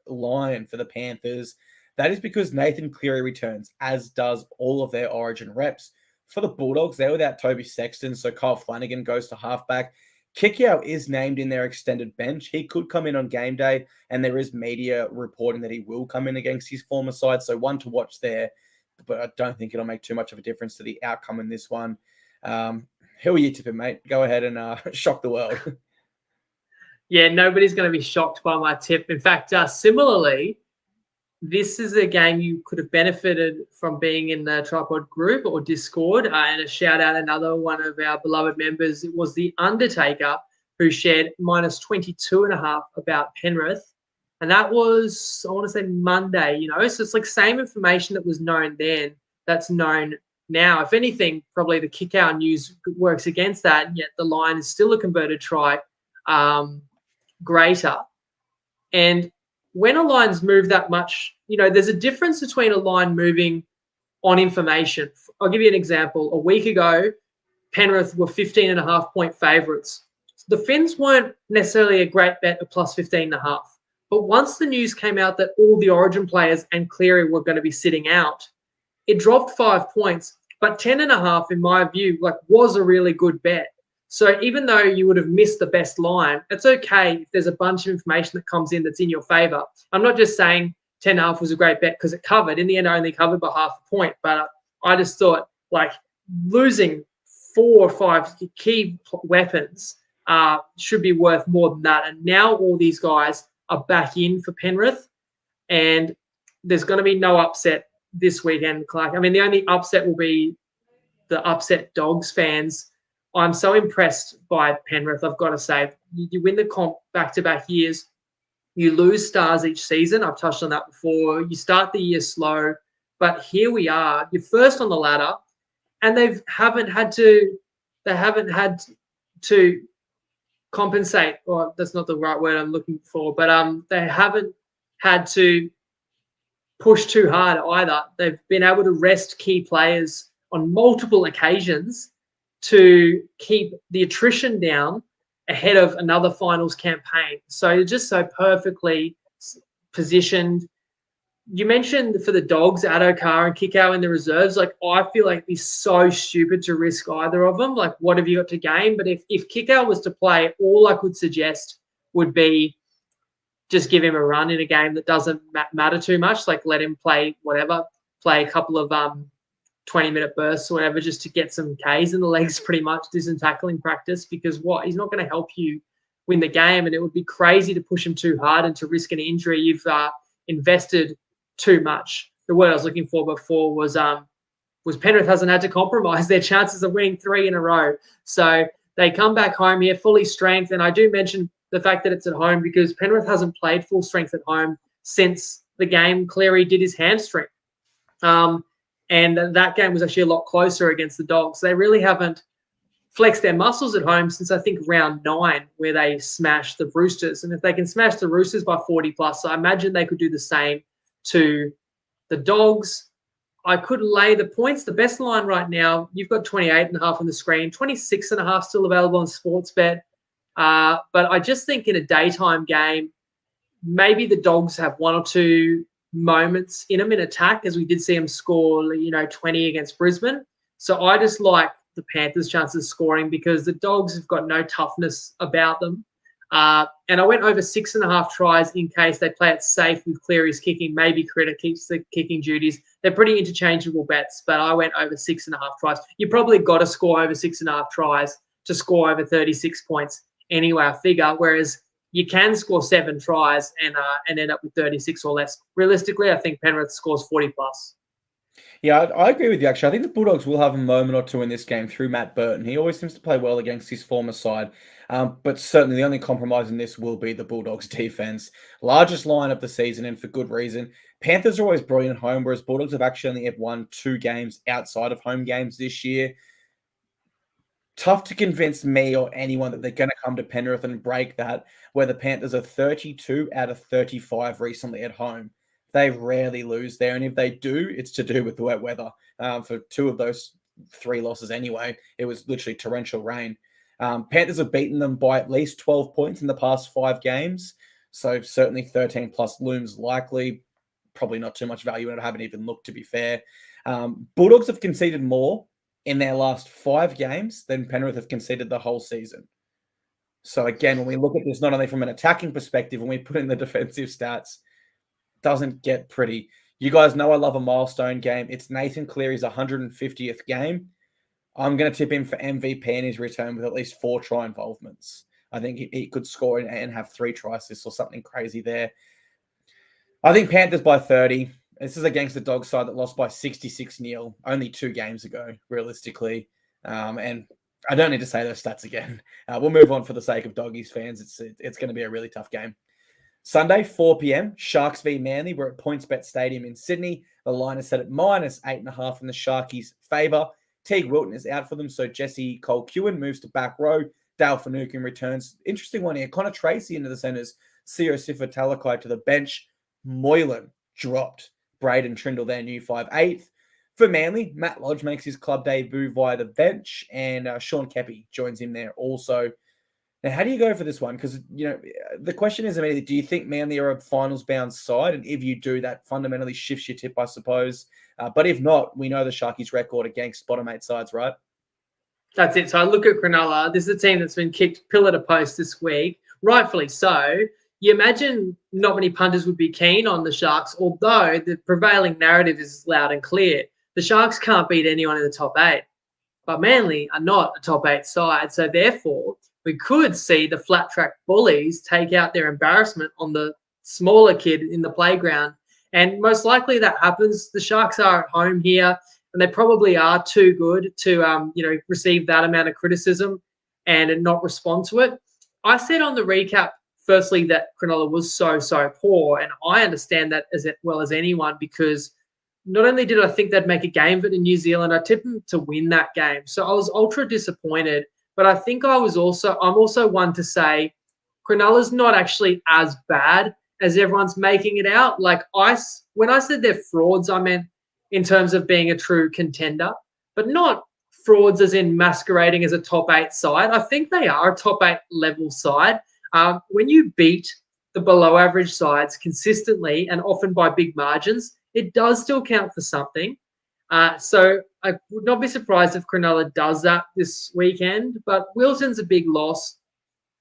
line for the Panthers. That is because Nathan Cleary returns, as does all of their Origin reps. For the Bulldogs, they're without Toby Sexton, so Kyle Flanagan goes to halfback. Kikau is named in their extended bench. He could come in on game day, and there is media reporting that he will come in against his former side, so one to watch there. But I don't think it'll make too much of a difference to the outcome in this one. Who are you tipping, mate? Go ahead and shock the world. Yeah, nobody's going to be shocked by my tip. In fact, similarly, this is a game you could have benefited from being in the TryPod group or Discord. And a shout out another one of our beloved members. It was the Undertaker who shared minus 22.5 about Penrith. And that was, I want to say Monday, So it's like same information that was known then that's known now. If anything, probably the kick-out news works against that, and yet the line is still a converted try greater. And when a line's moved that much, there's a difference between a line moving on information. I'll give you an example. A week ago, Penrith were 15.5-point favourites. The Finns weren't necessarily a great bet of plus 15.5. But once the news came out that all the Origin players and Cleary were going to be sitting out, it dropped 5 points. But 10.5, in my view, was a really good bet. So even though you would have missed the best line, it's okay if there's a bunch of information that comes in that's in your favour. I'm not just saying 10.5 was a great bet because it covered. In the end, I only covered by half a point. But I just thought, losing 4 or 5 key weapons should be worth more than that. And now all these guys are back in for Penrith, and there's going to be no upset this weekend, Clark. I mean, the only upset will be the upset Dogs fans. I'm so impressed by Penrith, I've got to say. You win the comp back-to-back years. You lose stars each season. I've touched on that before. You start the year slow, but here we are. You're first on the ladder, and they haven't had to compensate, or that's not the right word I'm looking for, but they haven't had to push too hard either. They've been able to rest key players on multiple occasions to keep the attrition down ahead of another finals campaign. So you're just so perfectly positioned. You mentioned for the Dogs, Adokar and Kikau in the reserves. I feel like it'd be so stupid to risk either of them. What have you got to gain? But if Kikau was to play, all I could suggest would be just give him a run in a game that doesn't matter too much. Let him play whatever, play a couple of 20-minute bursts or whatever, just to get some Ks in the legs, pretty much, do some tackling practice, because he's not going to help you win the game, and it would be crazy to push him too hard and to risk an injury. You've invested too much. The word I was looking for before was Penrith hasn't had to compromise their chances of winning 3 in a row. So they come back home here fully strength, and I do mention the fact that it's at home because Penrith hasn't played full strength at home since the game Cleary did his hamstring. And that game was actually a lot closer against the Dogs. They really haven't flexed their muscles at home since, I think, round 9, where they smashed the Roosters. And if they can smash the Roosters by 40+, I imagine they could do the same to the Dogs. I could lay the points. The best line right now, you've got 28.5 on the screen, 26.5 still available on Sportsbet. But I just think in a daytime game, maybe the Dogs have 1 or 2 moments in them in attack, as we did see them score 20 against Brisbane. So I just like the Panthers' chances of scoring because the Dogs have got no toughness about them. And I went over 6.5 tries in case they play it safe with Cleary's kicking. Maybe Critter keeps the kicking duties. They're pretty interchangeable bets, but I went over 6.5 tries. You probably got to score over 6.5 tries to score over 36 points anyway, I figure, whereas you can score 7 tries and end up with 36 or less. Realistically, I think Penrith scores 40+. Yeah, I agree with you, actually. I think the Bulldogs will have a moment or two in this game through Matt Burton. He always seems to play well against his former side. But certainly the only compromise in this will be the Bulldogs' defense. Largest line of the season, and for good reason. Panthers are always brilliant at home, whereas Bulldogs have actually only won 2 games outside of home games this year. Tough to convince me or anyone that they're going to come to Penrith and break that, where the Panthers are 32 out of 35 recently at home. They rarely lose there. And if they do, it's to do with the wet weather. For 2 of those 3 losses anyway, it was literally torrential rain. Panthers have beaten them by at least 12 points in the past 5 games. So certainly 13 plus looms likely. Probably not too much value in it. I haven't even looked, to be fair. Bulldogs have conceded more in their last 5 games than Penrith have conceded the whole season. So again, when we look at this, not only from an attacking perspective, when we put in the defensive stats, doesn't get pretty. You guys know I love a milestone game. It's Nathan Cleary's 150th game. I'm going to tip him for MVP in his return with at least 4 try involvements. I think he could score and have 3 try assists or something crazy there. I think Panthers by 30. This is against the Dogs side that lost by 66-0 only 2 games ago, realistically. And I don't need to say those stats again. We'll move on for the sake of Doggies fans. It's going to be a really tough game. Sunday, 4 p.m, Sharks v Manly. We're at PointsBet Stadium in Sydney. The line is set at -8.5 in the Sharkies' favour. Teague Wilton is out for them, so Jesse Cole-Kewen moves to back row. Dale Finucane returns. Interesting one here. Connor Tracy into the centres. Sio Sifa-Talakai to the bench. Moylan dropped. Braden Trindle, their new 5'8". For Manly, Matt Lodge makes his club debut via the bench, and Sean Keppie joins him there also. Now, how do you go for this one? Because, the question is immediately, do you think Manly are a finals-bound side? And if you do, that fundamentally shifts your tip, I suppose. But if not, we know the Sharkies' record against bottom 8 sides, right? That's it. So I look at Cronulla. This is a team that's been kicked pillar to post this week, rightfully so. You imagine not many punters would be keen on the Sharks, although the prevailing narrative is loud and clear. The Sharks can't beat anyone in the top 8. But Manly are not a top 8 side. So therefore, we could see the flat track bullies take out their embarrassment on the smaller kid in the playground. And most likely that happens. The Sharks are at home here, and they probably are too good to receive that amount of criticism and not respond to it. I said on the recap, firstly, that Cronulla was so poor, and I understand that as well as anyone, because not only did I think they'd make a game of it in New Zealand, I tipped them to win that game. So I was ultra disappointed. But I think I'm also one to say Cronulla's not actually as bad as everyone's making it out. Like when I said they're frauds, I meant in terms of being a true contender, but not frauds as in masquerading as a top 8 side. I think they are a top 8 level side. When you beat the below average sides consistently and often by big margins, it does still count for something. So I would not be surprised if Cronulla does that this weekend, but Wilson's a big loss.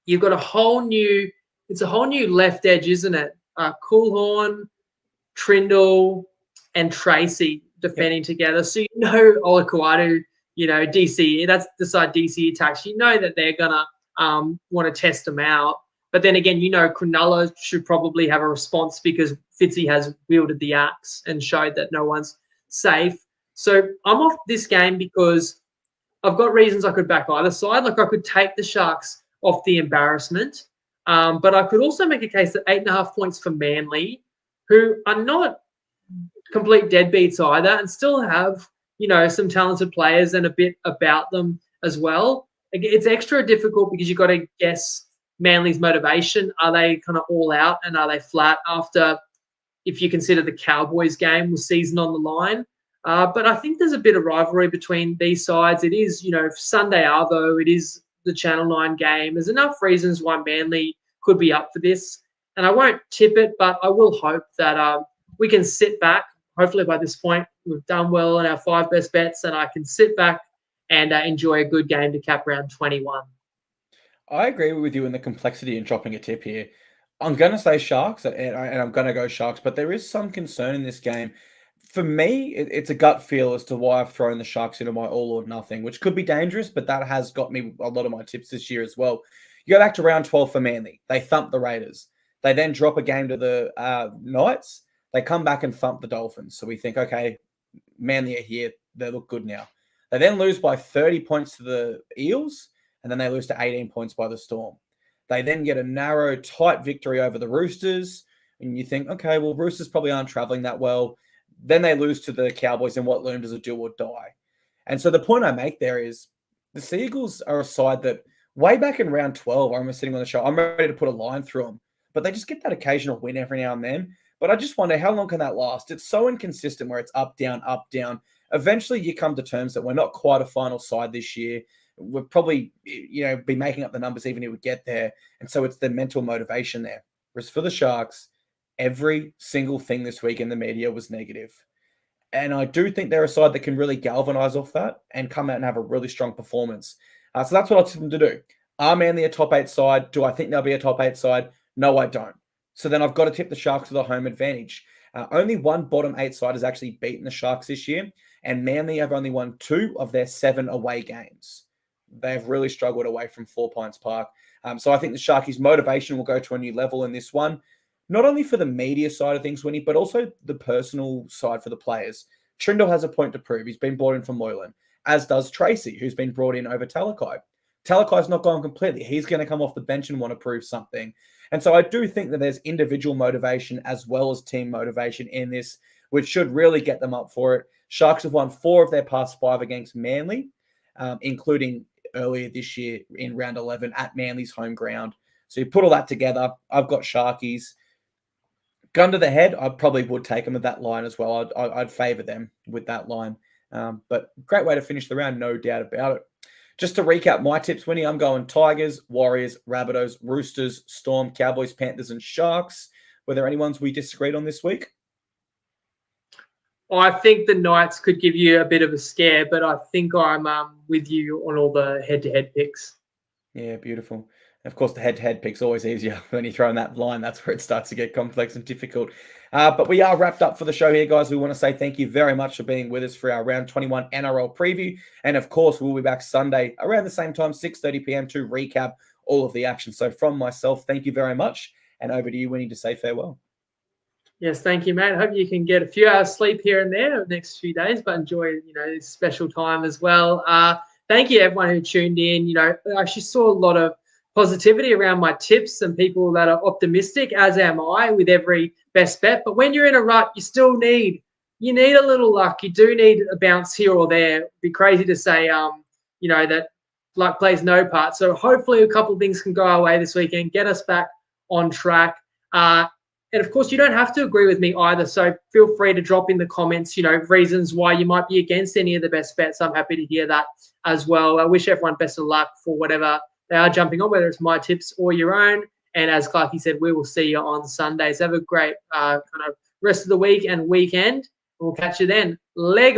You've got a whole new left edge, isn't it? Coolhorn, Trindle, and Tracy defending together. So Olakuatu, DC, that's the side DC attacks. You know that they're going to want to test them out. But then again, Cronulla should probably have a response because Fitzy has wielded the axe and showed that no one's safe. So I'm off this game because I've got reasons I could back either side. Like I could take the Sharks off the embarrassment, but I could also make a case that 8.5 points for Manly, who are not complete deadbeats either and still have, some talented players and a bit about them as well. It's extra difficult because you've got to guess Manly's motivation. Are they kind of all out and are they flat after, if you consider the Cowboys game with season on the line? But I think there's a bit of rivalry between these sides. It is, Sunday Arvo. It is the Channel 9 game. There's enough reasons why Manly could be up for this. And I won't tip it, but I will hope that we can sit back. Hopefully by this point, we've done well in our 5 best bets and I can sit back and enjoy a good game to cap round 21. I agree with you in the complexity in dropping a tip here. I'm going to say Sharks, and I'm going to go Sharks, but there is some concern in this game. For me, it's a gut feel as to why I've thrown the Sharks into my all or nothing, which could be dangerous, but that has got me a lot of my tips this year as well. You go back to round 12 for Manly. They thump the Raiders. They then drop a game to the Knights. They come back and thump the Dolphins. So we think, okay, Manly are here. They look good now. They then lose by 30 points to the Eels, and then they lose to 18 points by the Storm. They then get a narrow, tight victory over the Roosters, and you think, okay, well, Roosters probably aren't traveling that well. Then they lose to the Cowboys in what loomed as a do or die. And so the point I make there is the Seagulls are a side that way back in round 12, I remember sitting on the show, I'm ready to put a line through them, but they just get that occasional win every now and then. But I just wonder, how long can that last? It's so inconsistent where it's up, down, up, down. Eventually, you come to terms that we're not quite a final side this year. We'll probably, be making up the numbers even if we get there. And so it's the mental motivation there. Whereas for the Sharks, every single thing this week in the media was negative. And I do think they're a side that can really galvanise off that and come out and have a really strong performance. So that's what I tip them to do. Are Manly a top 8 side? Do I think they'll be a top 8 side? No, I don't. So then I've got to tip the Sharks to the home advantage. Only one bottom 8 side has actually beaten the Sharks this year, and Manly have only won 2 of their 7 away games. They've really struggled away from 4 Pines Park. So I think the Sharkies' motivation will go to a new level in this one, not only for the media side of things, Winnie, but also the personal side for the players. Trindle has a point to prove. He's been brought in from Moylan, as does Tracy, who's been brought in over Talakai. Talakai's not gone completely. He's going to come off the bench and want to prove something. And so I do think that there's individual motivation as well as team motivation in this, which should really get them up for it. Sharks have won 4 of their past 5 against Manly, including earlier this year in round 11 at Manly's home ground. So you put all that together, I've got Sharkies. Gun to the head, I probably would take them at that line as well. I'd favour them with that line. But great way to finish the round, no doubt about it. Just to recap my tips, Winnie, I'm going Tigers, Warriors, Rabbitohs, Roosters, Storm, Cowboys, Panthers, and Sharks. Were there any ones we disagreed on this week? I think the Knights could give you a bit of a scare, but I think I'm with you on all the head-to-head picks. Yeah, beautiful. Of course, the head-to-head pick's always easier when you throw in that line. That's where it starts to get complex and difficult. But we are wrapped up for the show here, guys. We want to say thank you very much for being with us for our Round 21 NRL preview. And, of course, we'll be back Sunday around the same time, 6:30 p.m. to recap all of the action. So from myself, thank you very much. And over to you, Winnie, to say farewell. Yes, thank you, mate. I hope you can get a few hours sleep here and there the next few days, but enjoy, this special time as well. Thank you, everyone who tuned in. I actually saw a lot of positivity around my tips and people that are optimistic, as am I, with every best bet. But when you're in a rut, you still need a little luck. You do need a bounce here or there. It'd be crazy to say, that luck plays no part. So hopefully a couple of things can go our way this weekend, get us back on track. And, of course, you don't have to agree with me either. So feel free to drop in the comments, reasons why you might be against any of the best bets. I'm happy to hear that as well. I wish everyone best of luck for whatever they are jumping on, whether it's my tips or your own. And as Clarkey said, we will see you on Sunday. So have a great kind of rest of the week and weekend. We'll catch you then. Lego.